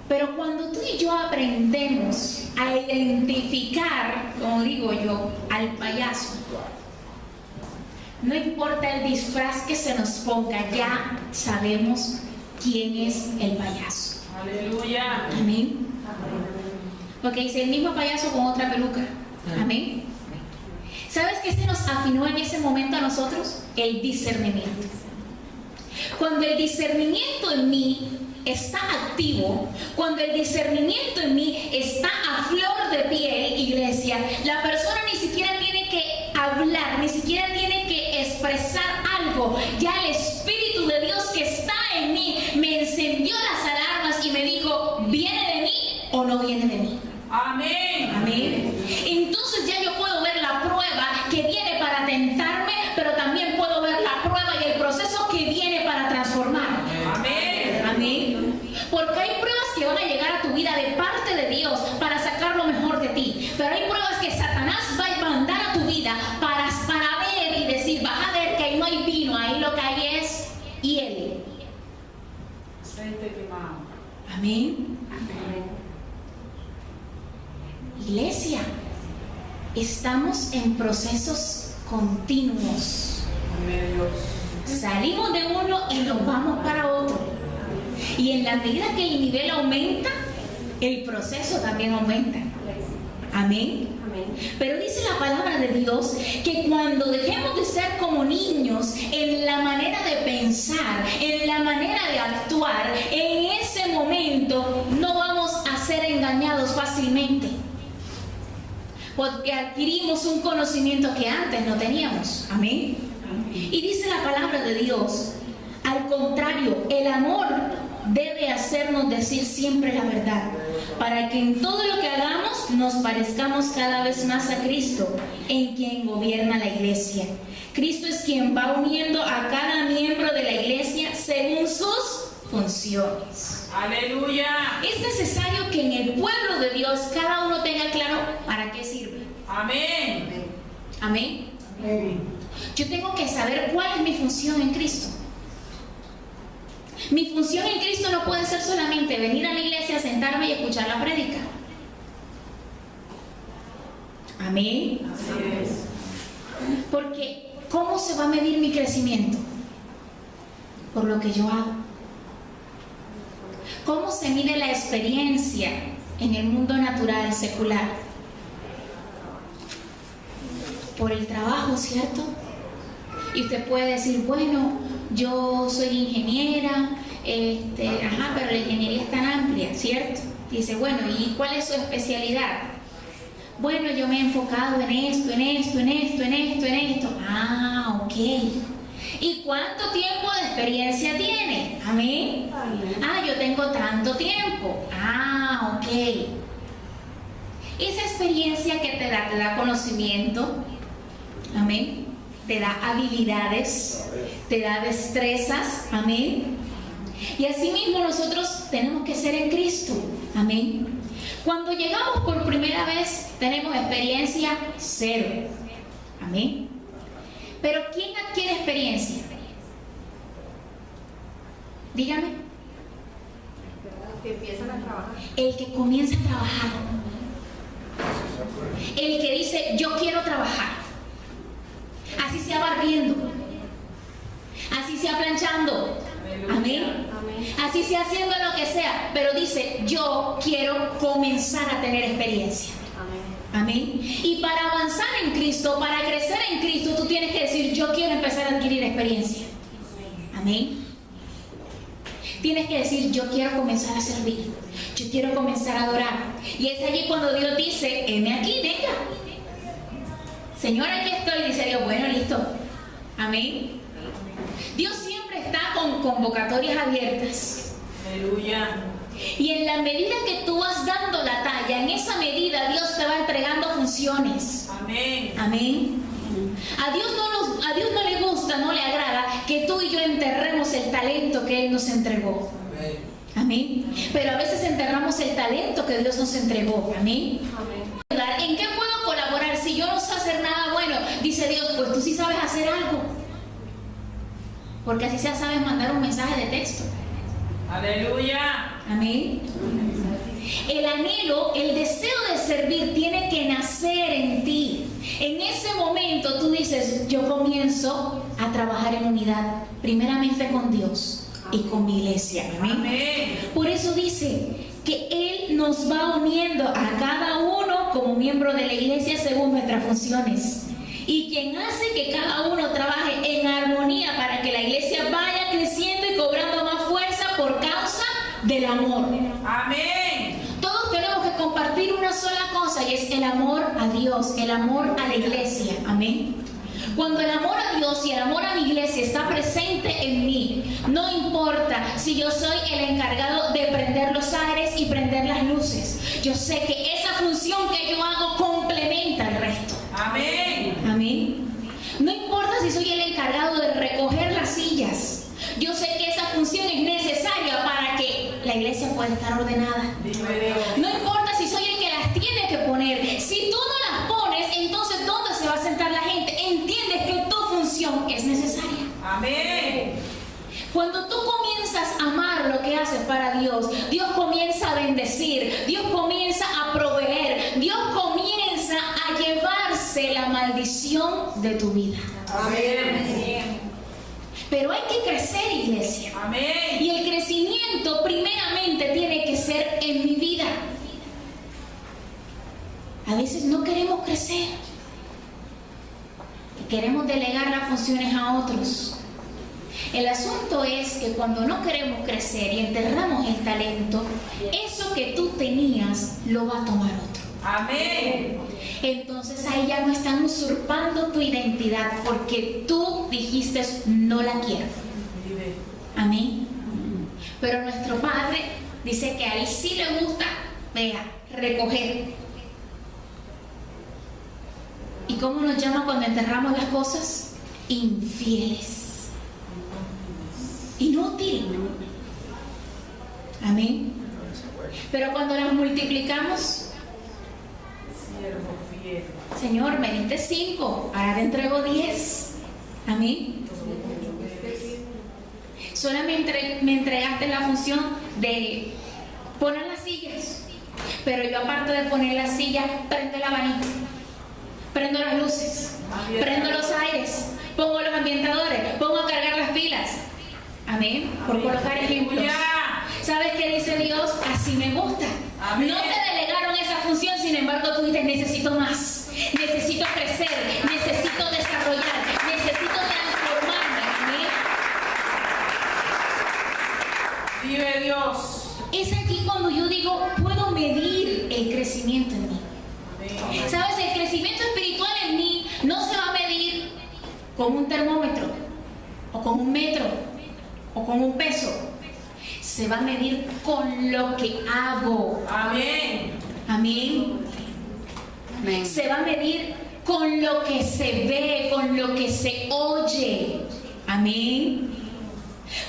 Pero cuando tú y yo aprendemos a identificar, como digo yo, al payaso, no importa el disfraz que se nos ponga, ya sabemos quién es el payaso. Aleluya. Amén. Porque dice el mismo payaso con otra peluca. Amén. ¿Sabes qué se nos afinó en ese momento a nosotros? El discernimiento. Cuando el discernimiento en mí está activo, cuando el discernimiento en mí está a flor de piel, iglesia, la persona ni siquiera tiene que hablar, ni siquiera tiene que expresar algo. Ya el Espíritu de Dios que está en mí me encendió las alarmas y me dijo, ¿viene de mí o no viene de mí? Amén. Amén. Entonces ya yo puedo ver la prueba que viene para tentarme, pero también puedo ver la prueba y el proceso que viene para transformarme. Amén. Amén. Porque hay pruebas que van a llegar a tu vida de parte de Dios para sacar lo mejor de ti. Pero hay pruebas que Satanás va a mandar a tu vida para ver y decir, vas a ver que ahí no hay vino, ahí lo que hay es hiel. Aceite quemado. Amén. Iglesia, estamos en procesos continuos. Amén, Dios. Salimos de uno y nos vamos para otro. Y en la medida que el nivel aumenta, el proceso también aumenta. Amén. Pero dice la palabra de Dios que cuando dejemos de ser como niños en la manera de pensar, en la manera de actuar, en ese momento no vamos a ser engañados fácilmente. Porque adquirimos un conocimiento que antes no teníamos. Amén. Y dice la palabra de Dios, al contrario, el amor debe hacernos decir siempre la verdad, para que en todo lo que hagamos nos parezcamos cada vez más a Cristo, en quien gobierna la iglesia. Cristo es quien va uniendo a cada miembro de la iglesia según sus funciones. Aleluya. Es necesario que en el pueblo de Dios cada uno tenga claro para qué sirve. Amén. Amén. Yo tengo que saber cuál es mi función en Cristo. Mi función en Cristo no puede ser solamente venir a la iglesia, sentarme y escuchar la prédica. Amén. Así es. Porque ¿cómo se va a medir mi crecimiento? Por lo que yo hago. ¿Cómo se mide la experiencia en el mundo natural, secular? Por el trabajo, ¿cierto? Y usted puede decir, bueno, yo soy ingeniera, pero la ingeniería es tan amplia, ¿cierto? Dice, bueno, ¿y cuál es su especialidad? Bueno, yo me he enfocado en esto, en esto, en esto, en esto, en esto. Ah, ok. ¿Y cuánto tiempo de experiencia tiene? Amén. Ah, yo tengo tanto tiempo. Ah, ok. Esa experiencia que te da conocimiento. Amén. Te da habilidades, te da destrezas. Amén. Y así mismo nosotros tenemos que ser en Cristo. Amén. Cuando llegamos por primera vez tenemos experiencia cero. Amén. Pero ¿quién adquiere experiencia? Dígame. Que empiezan a trabajar. El que comienza a trabajar. El que dice, yo quiero trabajar. Así sea barriendo. Así sea planchando. Amén. Así sea haciendo lo que sea. Pero dice, yo quiero comenzar a tener experiencia. Amén. Y para avanzar en Cristo, para crecer en Cristo, tú tienes que decir, yo quiero empezar a adquirir experiencia. Amén. Tienes que decir, yo quiero comenzar a servir. Yo quiero comenzar a adorar. Y es allí cuando Dios dice, heme aquí, venga. Señor, aquí estoy. Dice Dios, bueno, listo. Amén. Dios siempre está con convocatorias abiertas. Aleluya. Y en la medida que tú vas dando la talla, en esa medida Dios te va entregando funciones. Amén. Amén. A Dios no le gusta, no le agrada que tú y yo enterremos el talento que Él nos entregó. Amén. Pero a veces enterramos el talento que Dios nos entregó. Amén. ¿En qué puedo colaborar? Si yo no sé hacer nada bueno, dice Dios, pues tú sí sabes hacer algo. Porque así sea, sabes mandar un mensaje de texto. Aleluya. Amén. El anhelo, el deseo de servir tiene que nacer en ti. En ese momento tú dices, yo comienzo a trabajar en unidad, primeramente con Dios y con mi iglesia. Amén. Amén. Por eso dice, que Él nos va uniendo a cada uno como miembro de la iglesia según nuestras funciones. Y quien hace que cada uno trabaje en armonía para que la iglesia vaya creciendo y cobrando más fuerza por causa del amor. Amén. Todos tenemos que compartir una sola cosa y es el amor a Dios, el amor a la iglesia. Amén. Cuando el amor a Dios y el amor a mi iglesia está presente en mí, no importa si yo soy el encargado de prender los aires y prender las luces. Yo sé que esa función que yo hago complementa el resto. Amén. Amén. No importa si soy el encargado de recoger las sillas. Yo sé que esa función es necesaria para que la iglesia pueda estar ordenada. No importa si soy el que las tiene que poner. Si tú no las pones, entonces ¿dónde se va a sentar la gente? Entiendes que tu función es necesaria. Amén. Cuando tú comienzas a amar lo que haces para Dios, Dios comienza a bendecir, Dios comienza a proveer, Dios comienza a llevarse la maldición de tu vida. Amén. Pero hay que crecer, iglesia. Amén. Y el crecimiento primeramente tiene que ser en mi vida. A veces no queremos crecer. Queremos delegar las funciones a otros. El asunto es que cuando no queremos crecer y enterramos el talento, eso que tú tenías lo va a tomar otro. Amén. Entonces ahí ya no están usurpando tu identidad porque tú dijiste no la quiero. Amén. Pero nuestro Padre dice que a Él sí le gusta, vea, recoger. ¿Y cómo nos llama cuando enterramos las cosas? Infieles. Inútil. Amén. Pero cuando las multiplicamos, Señor, me diste 5, ahora te entrego 10. Amén. Solamente me entregaste la función de poner las sillas, pero yo aparte de poner las sillas, prendo el abanico, prendo las luces, prendo los aires, pongo los ambientadores, pongo a cargar las pilas. Amén. Por colocar ejemplos. ¿Sabes qué dice Dios? Así me gusta. Amén. No te delegaron esa función, sin embargo tú dices, necesito más, necesito crecer, necesito desarrollar, necesito transformarme. Amén. Vive Dios. Es aquí cuando yo digo, puedo medir el crecimiento en mí. Amén. ¿Sabes? El crecimiento espiritual en mí no se va a medir con un termómetro, o con un metro, o con un peso. Se va a medir con lo que hago. Amén. Amén. Amén. Se va a medir con lo que se ve, con lo que se oye. Amén.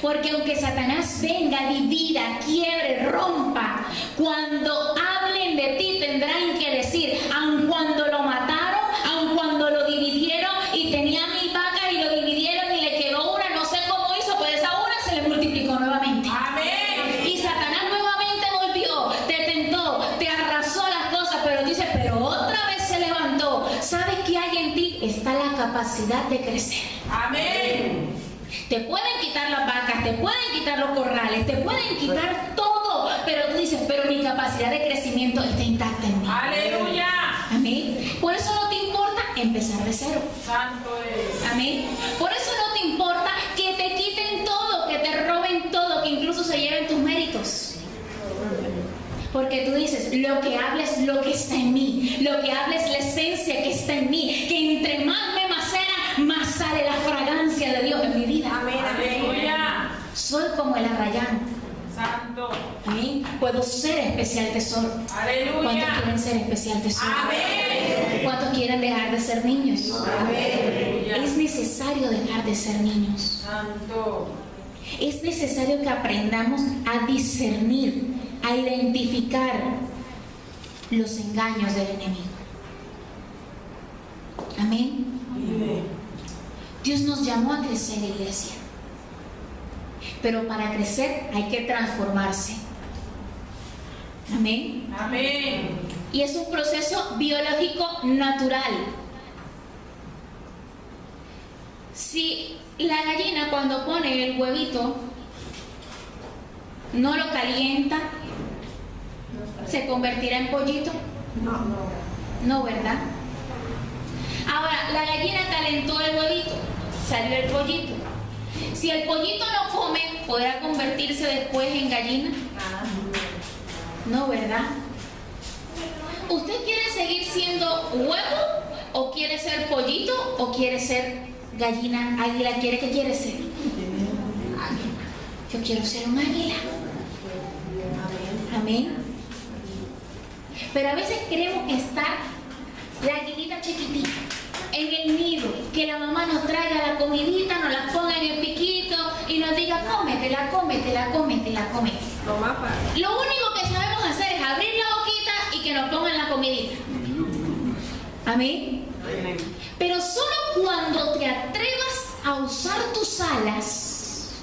Porque aunque Satanás venga, divida, quiebre, rompa, cuando hablen de ti tendrán que decir, aun cuando lo mataron, aun cuando lo dividieron y tenía 1000 vacas y lo dividieron y le quedó una, no sé cómo hizo, pero esa una se le multiplicó nuevamente. Amén. Y Satanás nuevamente volvió, te tentó, te arrasó las cosas, pero dice, pero otra vez se levantó. ¿Sabes qué hay en ti? Está la capacidad de crecer. Amén. Te pueden quitar las vacas, te pueden quitar los corrales, te pueden quitar todo, pero tú dices, pero mi capacidad de crecimiento está intacta en mí. Aleluya. Amén. Por eso no te importa empezar de cero. Santo es. Amén. Por eso no te importa que te quiten todo, que te roben todo, que incluso se lleven tus méritos. Porque tú dices, lo que habla es lo que está en mí, lo que habla es la esencia que está en mí, que entre más me macera, más sale la fragancia de Dios en mi vida. Amén, amén. Aleluya. Soy como el arrayán. Santo. Amén. Puedo ser especial tesoro. ¿Cuántos Aleluya. quieren ser especial tesoro? Amén. ¿Cuántos quieren dejar de ser niños? Aleluya. Es necesario dejar de ser niños. Santo. Es necesario que aprendamos a discernir, a identificar los engaños del enemigo. Amén. Vive. Dios nos llamó a crecer, iglesia. Pero para crecer hay que transformarse. Amén. Amén. Y es un proceso biológico natural. Si la gallina cuando pone el huevito no lo calienta, ¿Se convertirá en pollito? No. No, ¿verdad? Ahora, la gallina calentó el huevito, salió el pollito. Si el pollito no come, ¿podrá convertirse después en gallina? No, ¿verdad? ¿Usted quiere seguir siendo huevo o quiere ser pollito o quiere ser gallina, águila? ¿Qué quiere ser? Yo quiero ser un águila. Amén. Pero a veces queremos estar la aguilita chiquitita en el nido, que la mamá nos traiga la comidita, nos la ponga en el piquito y nos diga cómetela, cómetela, cómetela, cómetela. Lo más fácil. Lo único que sabemos hacer es abrir la boquita y que nos pongan la comidita. Amén. Pero solo cuando te atrevas a usar tus alas,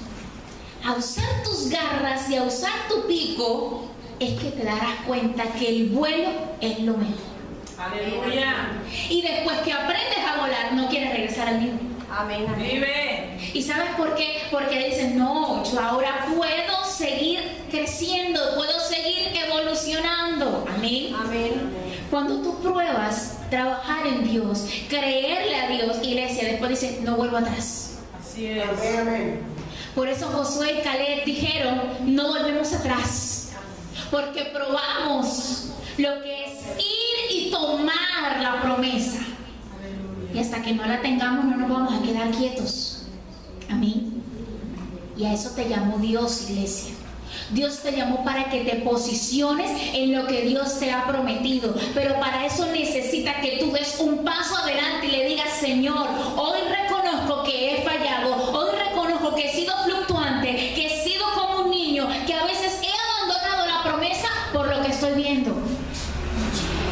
a usar tus garras y a usar tu pico, es que te darás cuenta que el vuelo es lo mejor. Aleluya. Y después que aprendes a volar, no quieres regresar al nido. Amén. Vive. ¿Y sabes por qué? Porque dices, no, yo ahora puedo seguir creciendo, puedo seguir evolucionando. Amén. Amén. Cuando tú pruebas trabajar en Dios, creerle a Dios, iglesia, después dices, no vuelvo atrás. Así es. Por eso Josué y Caleb dijeron, no volvemos atrás, porque probamos lo que es ir y tomar la promesa. Y hasta que no la tengamos no nos vamos a quedar quietos. Amén. Y a eso te llamó Dios, iglesia. Dios te llamó para que te posiciones en lo que Dios te ha prometido. Pero para eso necesita que tú des un paso adelante y le digas, Señor, hoy reconozco que he fallado. Hoy reconozco que he sido fluctuante, que he sido como un niño, que a veces he abandonado la promesa por lo que estoy viendo.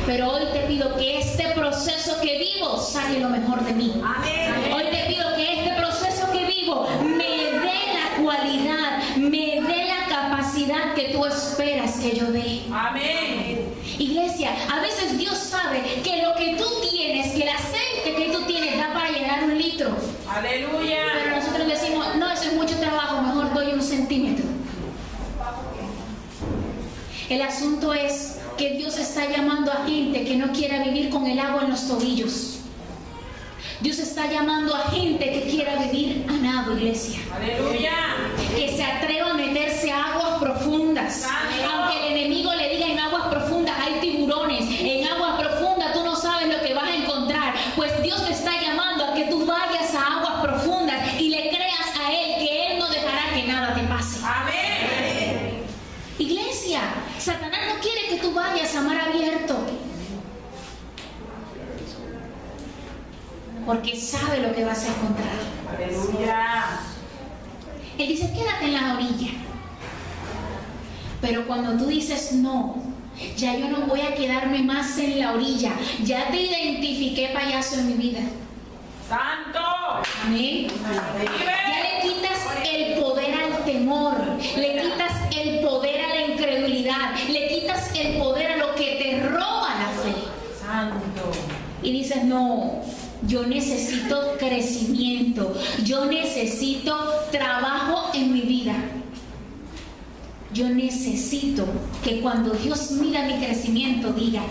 Pero hoy te pido que este proceso que vivo saque lo mejor de mí. Amén. Hoy te pido que este proceso que vivo me dé la cualidad, me dé la capacidad que tú esperas que yo dé. Amén. Iglesia, a veces Dios sabe que lo que tú tienes, que el aceite que tú tienes da para llenar 1 litro. Aleluya. Pero nosotros decimos, no, eso es mucho trabajo, mejor doy 1 centímetro. El asunto es que Dios está llamando a gente que no quiera vivir con el agua en los tobillos. Dios está llamando a gente que quiera vivir a nado, iglesia. Aleluya. Que se atreva a meterse a aguas profundas. Aunque el enemigo le diga en aguas profundas hay tiburones, en aguas profundas tú no sabes lo que vas a encontrar. Pues Dios te está llamando a que tú vayas a aguas profundas y le creas a Él que Él no dejará que nada te pase. Amén. Iglesia, Satanás no quiere que tú vayas a mar abierto, porque sabe lo que vas a encontrar. Aleluya. Él dice, quédate en la orilla. Pero cuando tú dices, no, ya yo no voy a quedarme más en la orilla, ya te identifiqué, payaso, en mi vida. Santo. Amén. Ya le quitas el poder al temor, le quitas el poder a la incredulidad, le quitas el poder a lo que te roba la fe. Santo. Y dices, no, yo necesito crecimiento, yo necesito trabajo en mi vida. Yo necesito que cuando Dios mira mi crecimiento diga,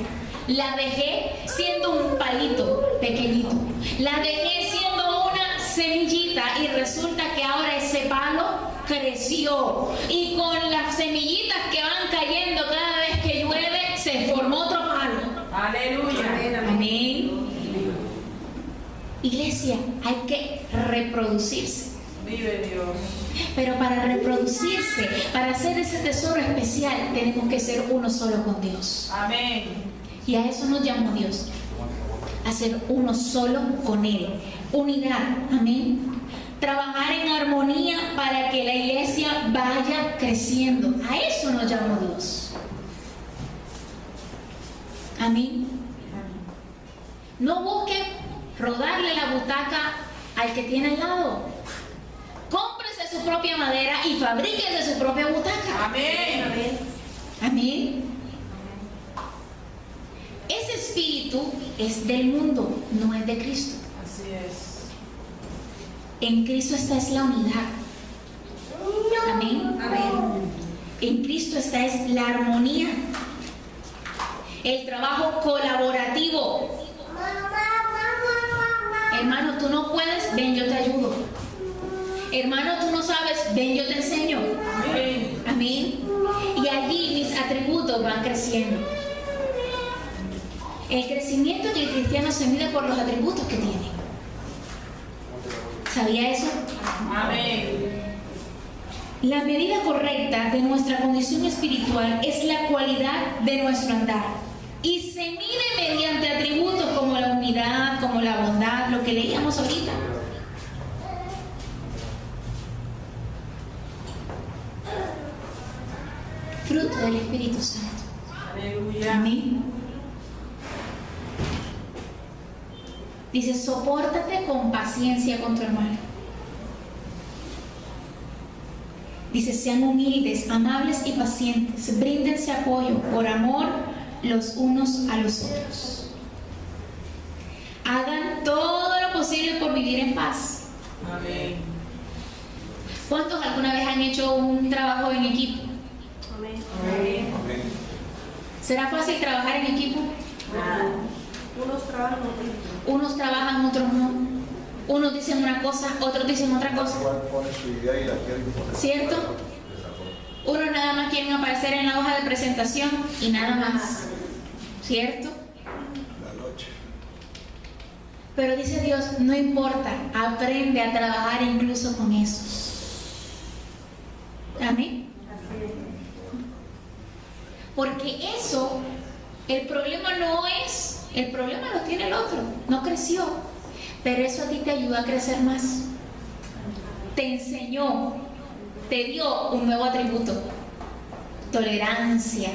la dejé siendo un palito pequeñito, la dejé siendo una semillita y resulta que ahora ese palo creció y con las semillitas que van cayendo cada vez que llueve se formó otro palo. Aleluya. Amén. Iglesia, hay que reproducirse. Vive Dios. Pero para reproducirse, para hacer ese tesoro especial, tenemos que ser uno solo con Dios. Amén. Y a eso nos llamó Dios, a ser uno solo con Él. Unidad, amén. Trabajar en armonía para que la iglesia vaya creciendo. A eso nos llamó Dios. Amén. No busque rodarle la butaca al que tiene al lado. Cómprese su propia madera y fabríquese su propia butaca. Amén. Amén. Ese espíritu es del mundo, no es de Cristo. Así es. En Cristo esta es la unidad. Amén. Amén. En Cristo esta es la armonía. El trabajo colaborativo. Hermano, tú no puedes, ven, yo te ayudo. Hermano, tú no sabes, ven, yo te enseño. Amén. Amén. Y allí mis atributos van creciendo. El crecimiento del cristiano se mide por los atributos que tiene. ¿Sabía eso? Amén. La medida correcta de nuestra condición espiritual es la cualidad de nuestro andar. Y se mide mediante atributos como la unidad, como la bondad, lo que leíamos ahorita. Fruto del Espíritu Santo. Aleluya. Amén. Dice, sopórtate con paciencia con tu hermano. Dice, sean humildes, amables y pacientes, bríndense apoyo por amor los unos a los otros. Hagan todo lo posible por vivir en paz. Amén. ¿Cuántos alguna vez han hecho un trabajo en equipo? Amén. Amén. Amén. ¿Será fácil trabajar en equipo? Unos trabajan, otros no. Unos trabajan, otros no. Unos dicen una cosa, otros dicen otra cosa. Igual pone su idea y la quiere imponer. ¿Cierto? Unos nada más quieren aparecer en la hoja de presentación y nada más. ¿Cierto? La noche. Pero dice Dios, no importa, aprende a trabajar incluso con eso. Amén. Porque eso, el problema no es, el problema lo tiene el otro, no creció. Pero eso a ti te ayuda a crecer más. Te enseñó, te dio un nuevo atributo. Tolerancia.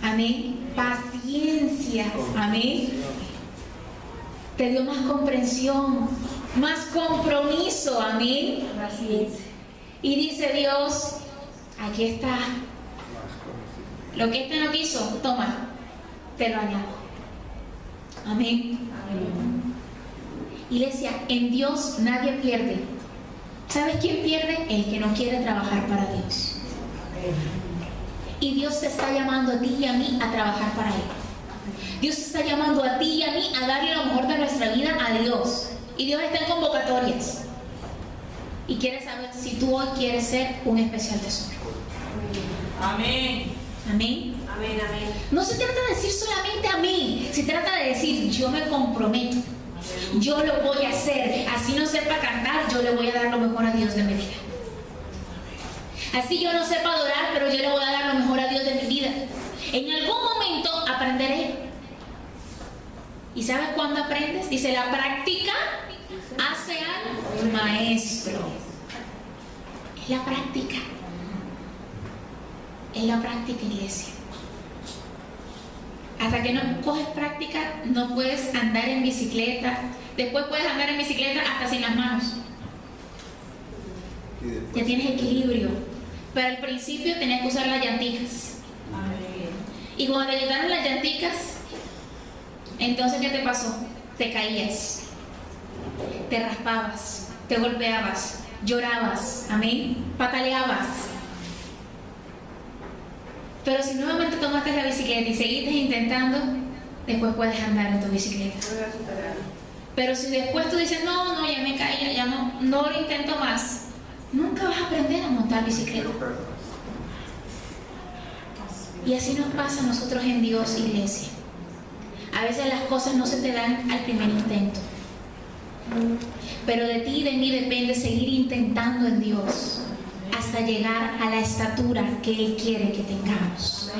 Amén. Paciencia. Amén. Te dio más comprensión, más compromiso. Amén. Paciencia. Y dice Dios, aquí está. Lo que este no quiso, toma, te lo añado. Amén. Iglesia, en Dios nadie pierde. ¿Sabes quién pierde? El que no quiere trabajar para Dios. Y Dios te está llamando a ti y a mí a trabajar para Él. Dios te está llamando a ti y a mí a darle lo mejor de nuestra vida a Dios. Y Dios está en convocatorias. Y quiere saber si tú hoy quieres ser un especial tesoro. Amén. Amén. Amén, amén. No se trata de decir solamente amén. Se trata de decir, yo me comprometo. Yo lo voy a hacer. Así no sepa cantar, yo le voy a dar lo mejor a Dios de mi vida. Así yo no sepa adorar, pero yo le voy a dar lo mejor a Dios de mi vida. En algún momento aprenderé. ¿Y sabes cuándo aprendes? Dice, la práctica hace al maestro. Es la práctica. Es la práctica, iglesia. Hasta que no coges práctica, no puedes andar en bicicleta. Después puedes andar en bicicleta hasta sin las manos. Ya tienes equilibrio. Pero al principio tenías que usar las llanticas. Amén. Y cuando te quitaron las llanticas, entonces ¿qué te pasó? Te caías, te raspabas, te golpeabas, llorabas, amén, pataleabas. Pero si nuevamente tomaste la bicicleta y seguiste intentando, después puedes andar en tu bicicleta. Pero si después tú dices, no, ya me caí, ya no lo intento más, nunca vas a aprender a montar bicicleta. Y así nos pasa a nosotros en Dios, iglesia. A veces las cosas no se te dan al primer intento. Pero de ti y de mí depende seguir intentando en Dios hasta llegar a la estatura que Él quiere que tengamos.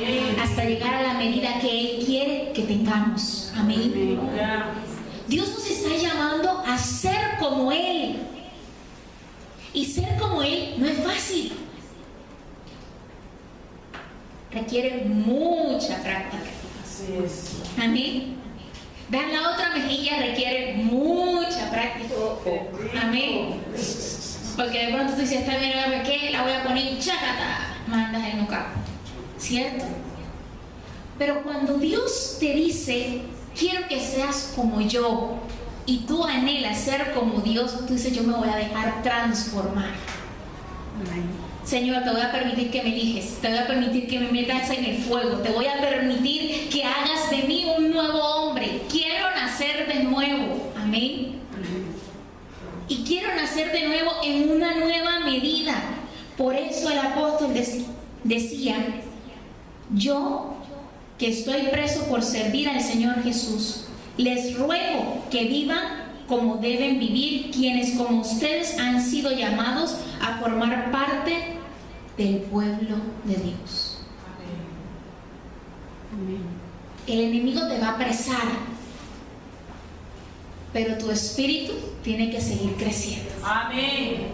Hasta llegar a la medida que Él quiere que tengamos. Amén. Dios nos está llamando a ser como Él. Y ser como Él no es fácil. Requiere mucha práctica. Así es. Amén. Dar la otra mejilla requiere mucha práctica. Amén. Porque de pronto tú dices, está bien, ¿qué? La voy a poner chacata. Mandas en un carro. ¿Cierto? Pero cuando Dios te dice, quiero que seas como yo, y tú anhelas ser como Dios, tú dices, yo me voy a dejar transformar. Señor, te voy a permitir que me eliges, te voy a permitir que me metas en el fuego, te voy a permitir que hagas de mí un nuevo hombre. Quiero nacer de nuevo. Amén. Y quiero nacer de nuevo en una nueva medida. Por eso el apóstol decía, yo que estoy preso por servir al Señor Jesús, les ruego que vivan como deben vivir quienes como ustedes han sido llamados a formar parte del pueblo de Dios. Amén. El enemigo te va a apresar, pero tu espíritu tiene que seguir creciendo. Amén.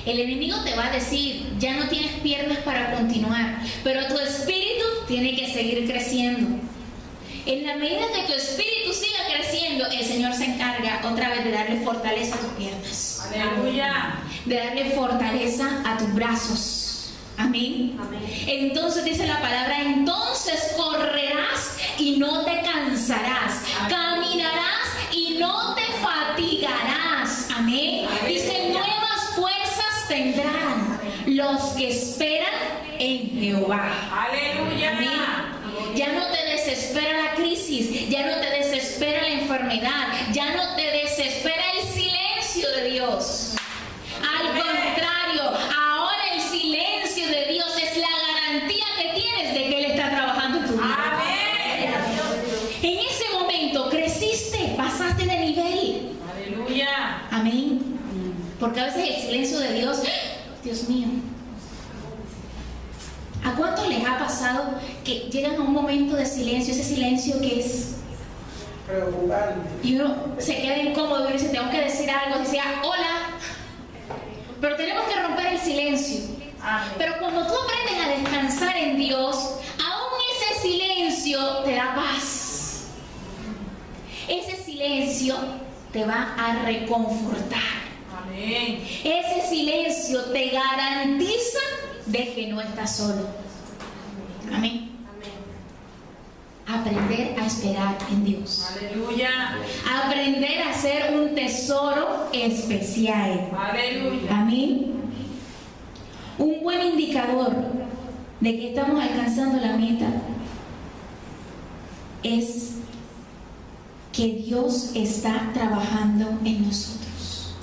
El enemigo te va a decir, ya no tienes piernas para continuar, pero tu espíritu tiene que seguir creciendo. En la medida que tu espíritu siga creciendo, el Señor se encarga otra vez de darle fortaleza a tus piernas. Aleluya. De darle fortaleza a tus brazos. Amén. Amén. Entonces dice la palabra, entonces correrás y no te cansarás. Caminarás y no te fatigarás. Amén. Dice, nuevas fuerzas tendrán los que esperan en Jehová. Aleluya. Amén. Ya no te desespera la crisis, ya no te desespera la enfermedad, ya no te desespera el silencio de Dios. Al contrario, ahora el silencio de Dios es la garantía que tienes de que Él está trabajando en tu vida. Amén. En ese momento creciste, pasaste de nivel. Aleluya. Amén. Porque a veces el silencio de Dios, Dios mío. ¿A cuántos les ha pasado que llegan a un momento de silencio? Ese silencio que es preocupante. y uno se queda incómodo y dice, tengo que decir algo, decía, hola, pero tenemos que romper el silencio. Amén. Pero cuando tú aprendes a descansar en Dios, aún ese silencio te da paz. Ese silencio te va a reconfortar. Amén. Ese silencio te garantiza de que no estás solo. Amén. Aprender a esperar en Dios. Aleluya. Aprender a ser un tesoro especial. Aleluya. Amén. Un buen indicador de que estamos alcanzando la meta es que Dios está trabajando en nosotros.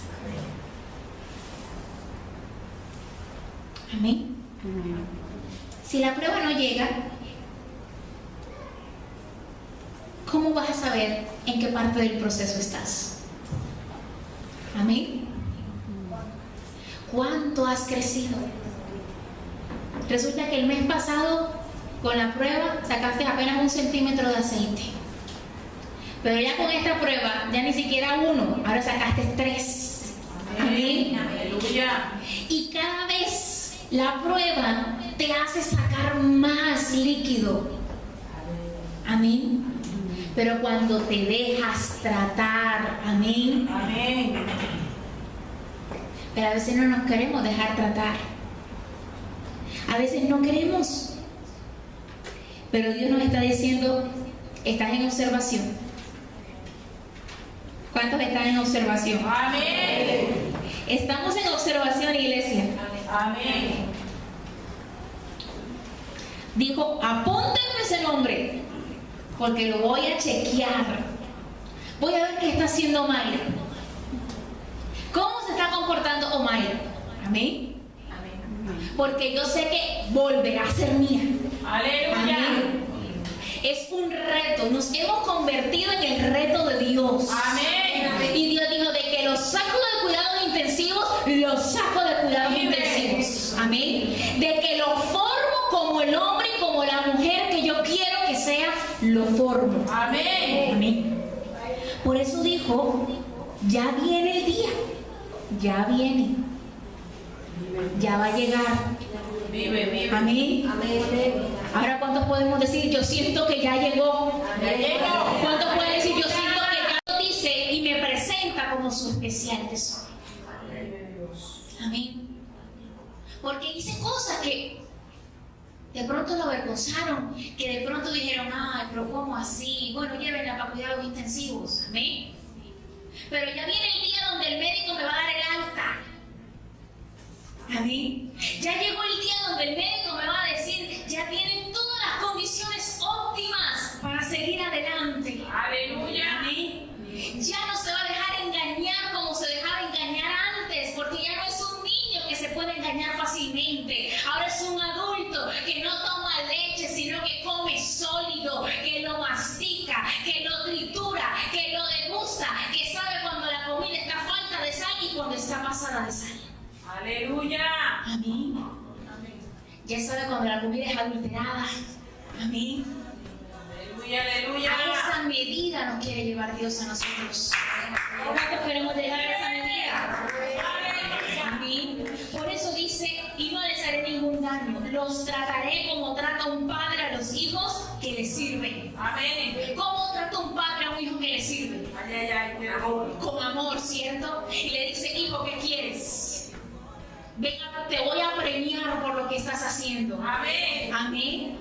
Amén. Si la prueba no llega, ¿cómo vas a saber en qué parte del proceso estás? Amén. ¿Cuánto has crecido? Resulta que el mes pasado, con la prueba, sacaste apenas 1 centímetro de aceite. Pero ya con esta prueba, ya ni siquiera 1, ahora sacaste 3. Amén. Aleluya. Y cada vez la prueba te hace sacar más líquido. Amén. Pero cuando te dejas tratar, amén. Amén. Pero a veces no nos queremos dejar tratar. A veces no queremos. Pero Dios nos está diciendo, estás en observación. ¿Cuántos están en observación? Amén. Estamos en observación, iglesia. Amén. Dijo, apúntenme ese nombre, porque lo voy a chequear. Voy a ver qué está haciendo Mayra. ¿Cómo se está comportando Omayra? Amén. Porque yo sé que volverá a ser mía. Aleluya. Amén. Es un reto. Nos hemos convertido en el reto de Dios. Amén. Y Dios dijo, de que los saco de cuidados intensivos, los saco de cuidados intensivos. Amén. De que lo formo como el hombre y como la mujer que yo quiero que sea, lo formo. Amén. Amén. Por eso dijo, ya viene el día. Ya viene. Ya va a llegar. Vive, vive. Amén. Amén. Ahora, ¿cuántos podemos decir, yo siento que ya llegó? Ya llegó. ¿Cuántos pueden decir, yo siento que ya lo dice y me presenta como su especial tesoro? Amén. Porque hice cosas que de pronto lo avergonzaron, que de pronto dijeron, ay, pero ¿cómo así? Bueno, llévenla para cuidados intensivos. Amén. Pero ya viene el día donde el médico me va a dar el alta. Amén. Ya llegó el día donde el médico me va a decir, ya tienen todas las condiciones óptimas para seguir adelante. Aleluya. Amén. Ya no se va a dejar engañar como se dejaba engañar antes, porque ya no es un niño que se puede engañar fácilmente. Ahora es un adulto que no toma leche, sino que come sólido, que lo mastica, que lo tritura, que lo degusta, que sabe cuando la comida está falta de sal y cuando está pasada de sal. Aleluya. Amén. Ya sabe cuando la comida es adulterada. Amén. Aleluya, aleluya. A esa medida nos quiere llevar Dios a nosotros. ¿Cuántos queremos llegar a esa medida? Amén. Por eso dice, y no les haré ningún daño. Los trataré como trata un padre a los hijos que le sirven. Amén. ¿Cómo trata un padre a un hijo que le sirve? Ay, ay, ay, cuidado. Con amor, ¿cierto? Y le dice, hijo, ¿qué quieres? Venga, te voy a premiar por lo que estás haciendo. Amén. Amén.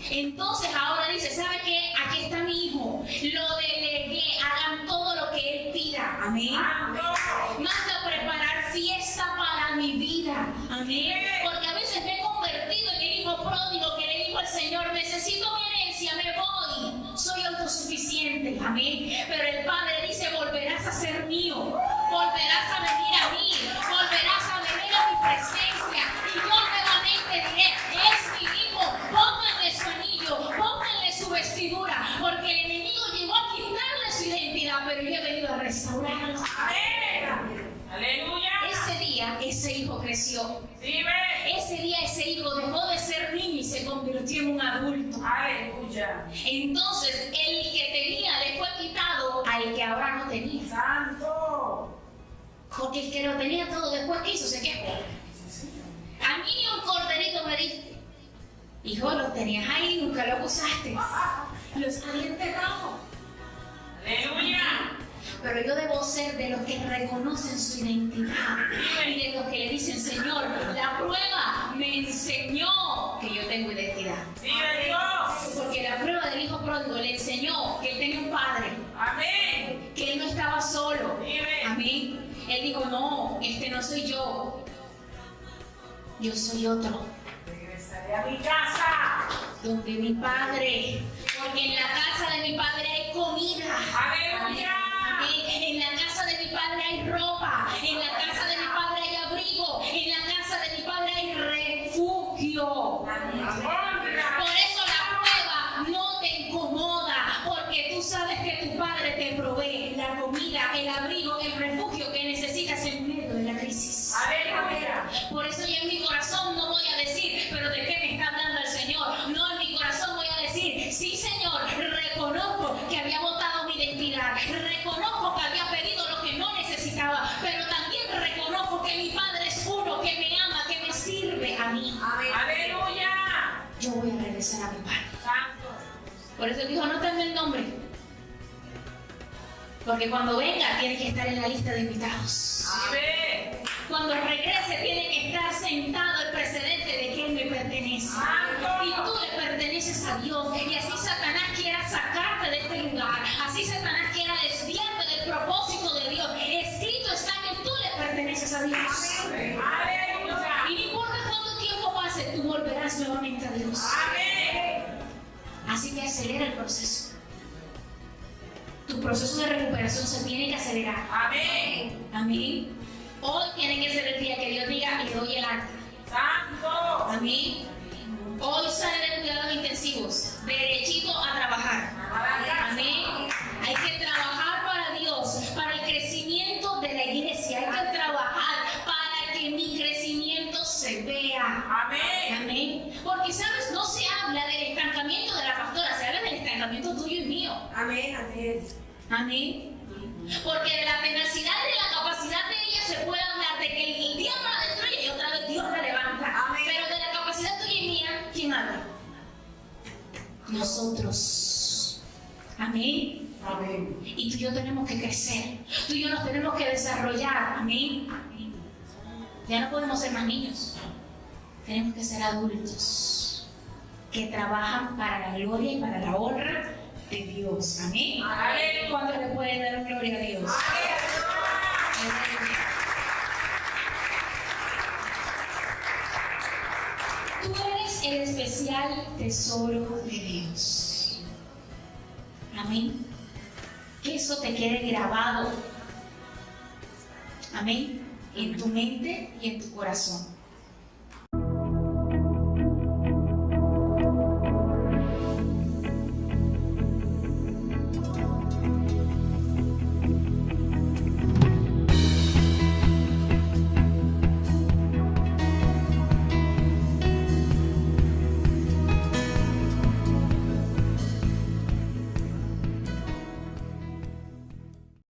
Entonces ahora dice, ¿sabe qué? Aquí está mi hijo. Lo delegué, hagan todo lo que él pida. Amén. Manda a preparar fiesta para mi vida. Amén. Porque a veces me he convertido en el hijo pródigo que le dijo al Señor, necesito mi herencia, me voy. Soy autosuficiente. Amén. Pero el Padre dice, volverás a ser mío. Volverás a venir a mí. Volverás a venir a mi presencia. Y yo nuevamente diré, es mi hijo. Pónganle su anillo, pónganle su vestidura. Porque el enemigo llegó a quitarle su identidad, pero yo he venido a restaurarlo. Amén. Aleluya. Ese día, ese hijo creció. Vive. Ese día, ese hijo dejó de ser niño y se convirtió en un adulto. Aleluya. Entonces, el que tenía le fue quitado al que ahora no tenía. Santo. Porque el que lo tenía todo después, ¿qué hizo? Se quejó. A mí ni un corderito me diste. Hijo, lo tenías ahí, nunca lo usaste. Los había enterrado. Aleluya. Pero yo debo ser de los que reconocen su identidad y de los que le dicen, Señor, la prueba me enseñó que yo tengo identidad. Vive Dios. Porque la prueba del hijo pródigo le enseñó que él tenía un padre, Amén. que él no estaba solo. Vive. Amén. Él dijo, no, este no soy yo soy otro. Regresaré a mi casa. Donde mi padre, porque en la casa de mi padre hay comida. Aleluya. En la casa de mi padre hay ropa, en la casa de mi padre hay abrigo, en la casa de mi padre hay refugio. Por eso la prueba no te incomoda, porque tú sabes que tu padre te provee la comida, el abrigo, el refugio que necesitas en medio de la crisis. Aleluya. Por eso yo en mi corazón no voy a decir, pero ¿de qué me está hablando el Señor? No, en mi corazón voy a decir, sí, Señor, reconozco que había botado mi identidad, reconozco que había pedido lo que no necesitaba, pero también reconozco que mi Padre es uno, que me ama, que me sirve a mí. Aleluya. Yo voy a regresar a mi Padre. Santo. Por eso dijo, anótame el nombre. Porque cuando venga tiene que estar en la lista de invitados. Vive. Cuando regrese tiene que estar sentado el precedente de que él me pertenece. Santo. Y tú le perteneces a Dios. Y así Satanás quiera sacarte de este lugar. Así Satanás quiera desviarte del propósito de Dios. Escrito está que tú le perteneces a Dios. Aleluya. Y no importa cuánto tiempo pase, tú volverás nuevamente a Dios. Amén. Así que acelera el proceso. Tu proceso de recuperación se tiene que acelerar. Amén. Amén. Hoy tiene que ser el día que Dios diga, le doy el alta. Santo. Amén. Hoy sale de cuidados intensivos, derechito a trabajar. Amén. Hay que trabajar para Dios, para el crecimiento de la iglesia. Hay que trabajar para que mi crecimiento se vea. Amén. Amén. Porque, ¿sabes? No se habla del estancamiento de la pastora, se habla del estancamiento tuyo y mío. Amén, así es. Amén. Porque de la tenacidad y de la capacidad de ella se puede hablar de que el diablo la destruye y otra vez Dios la levanta. Amén. Pero de la capacidad tuya y mía, ¿quién habla? Nosotros. Amén. Amén. Y tú y yo tenemos que crecer. Tú y yo nos tenemos que desarrollar. Amén. Ya no podemos ser más niños. Tenemos que ser adultos que trabajan para la gloria y para la honra de Dios. Amén. Amén. ¿Cuánto le pueden dar gloria a Dios? Aleluya. Tú eres el especial tesoro de Dios. Amén. Que eso te quede grabado. Amén. En tu mente y en tu corazón.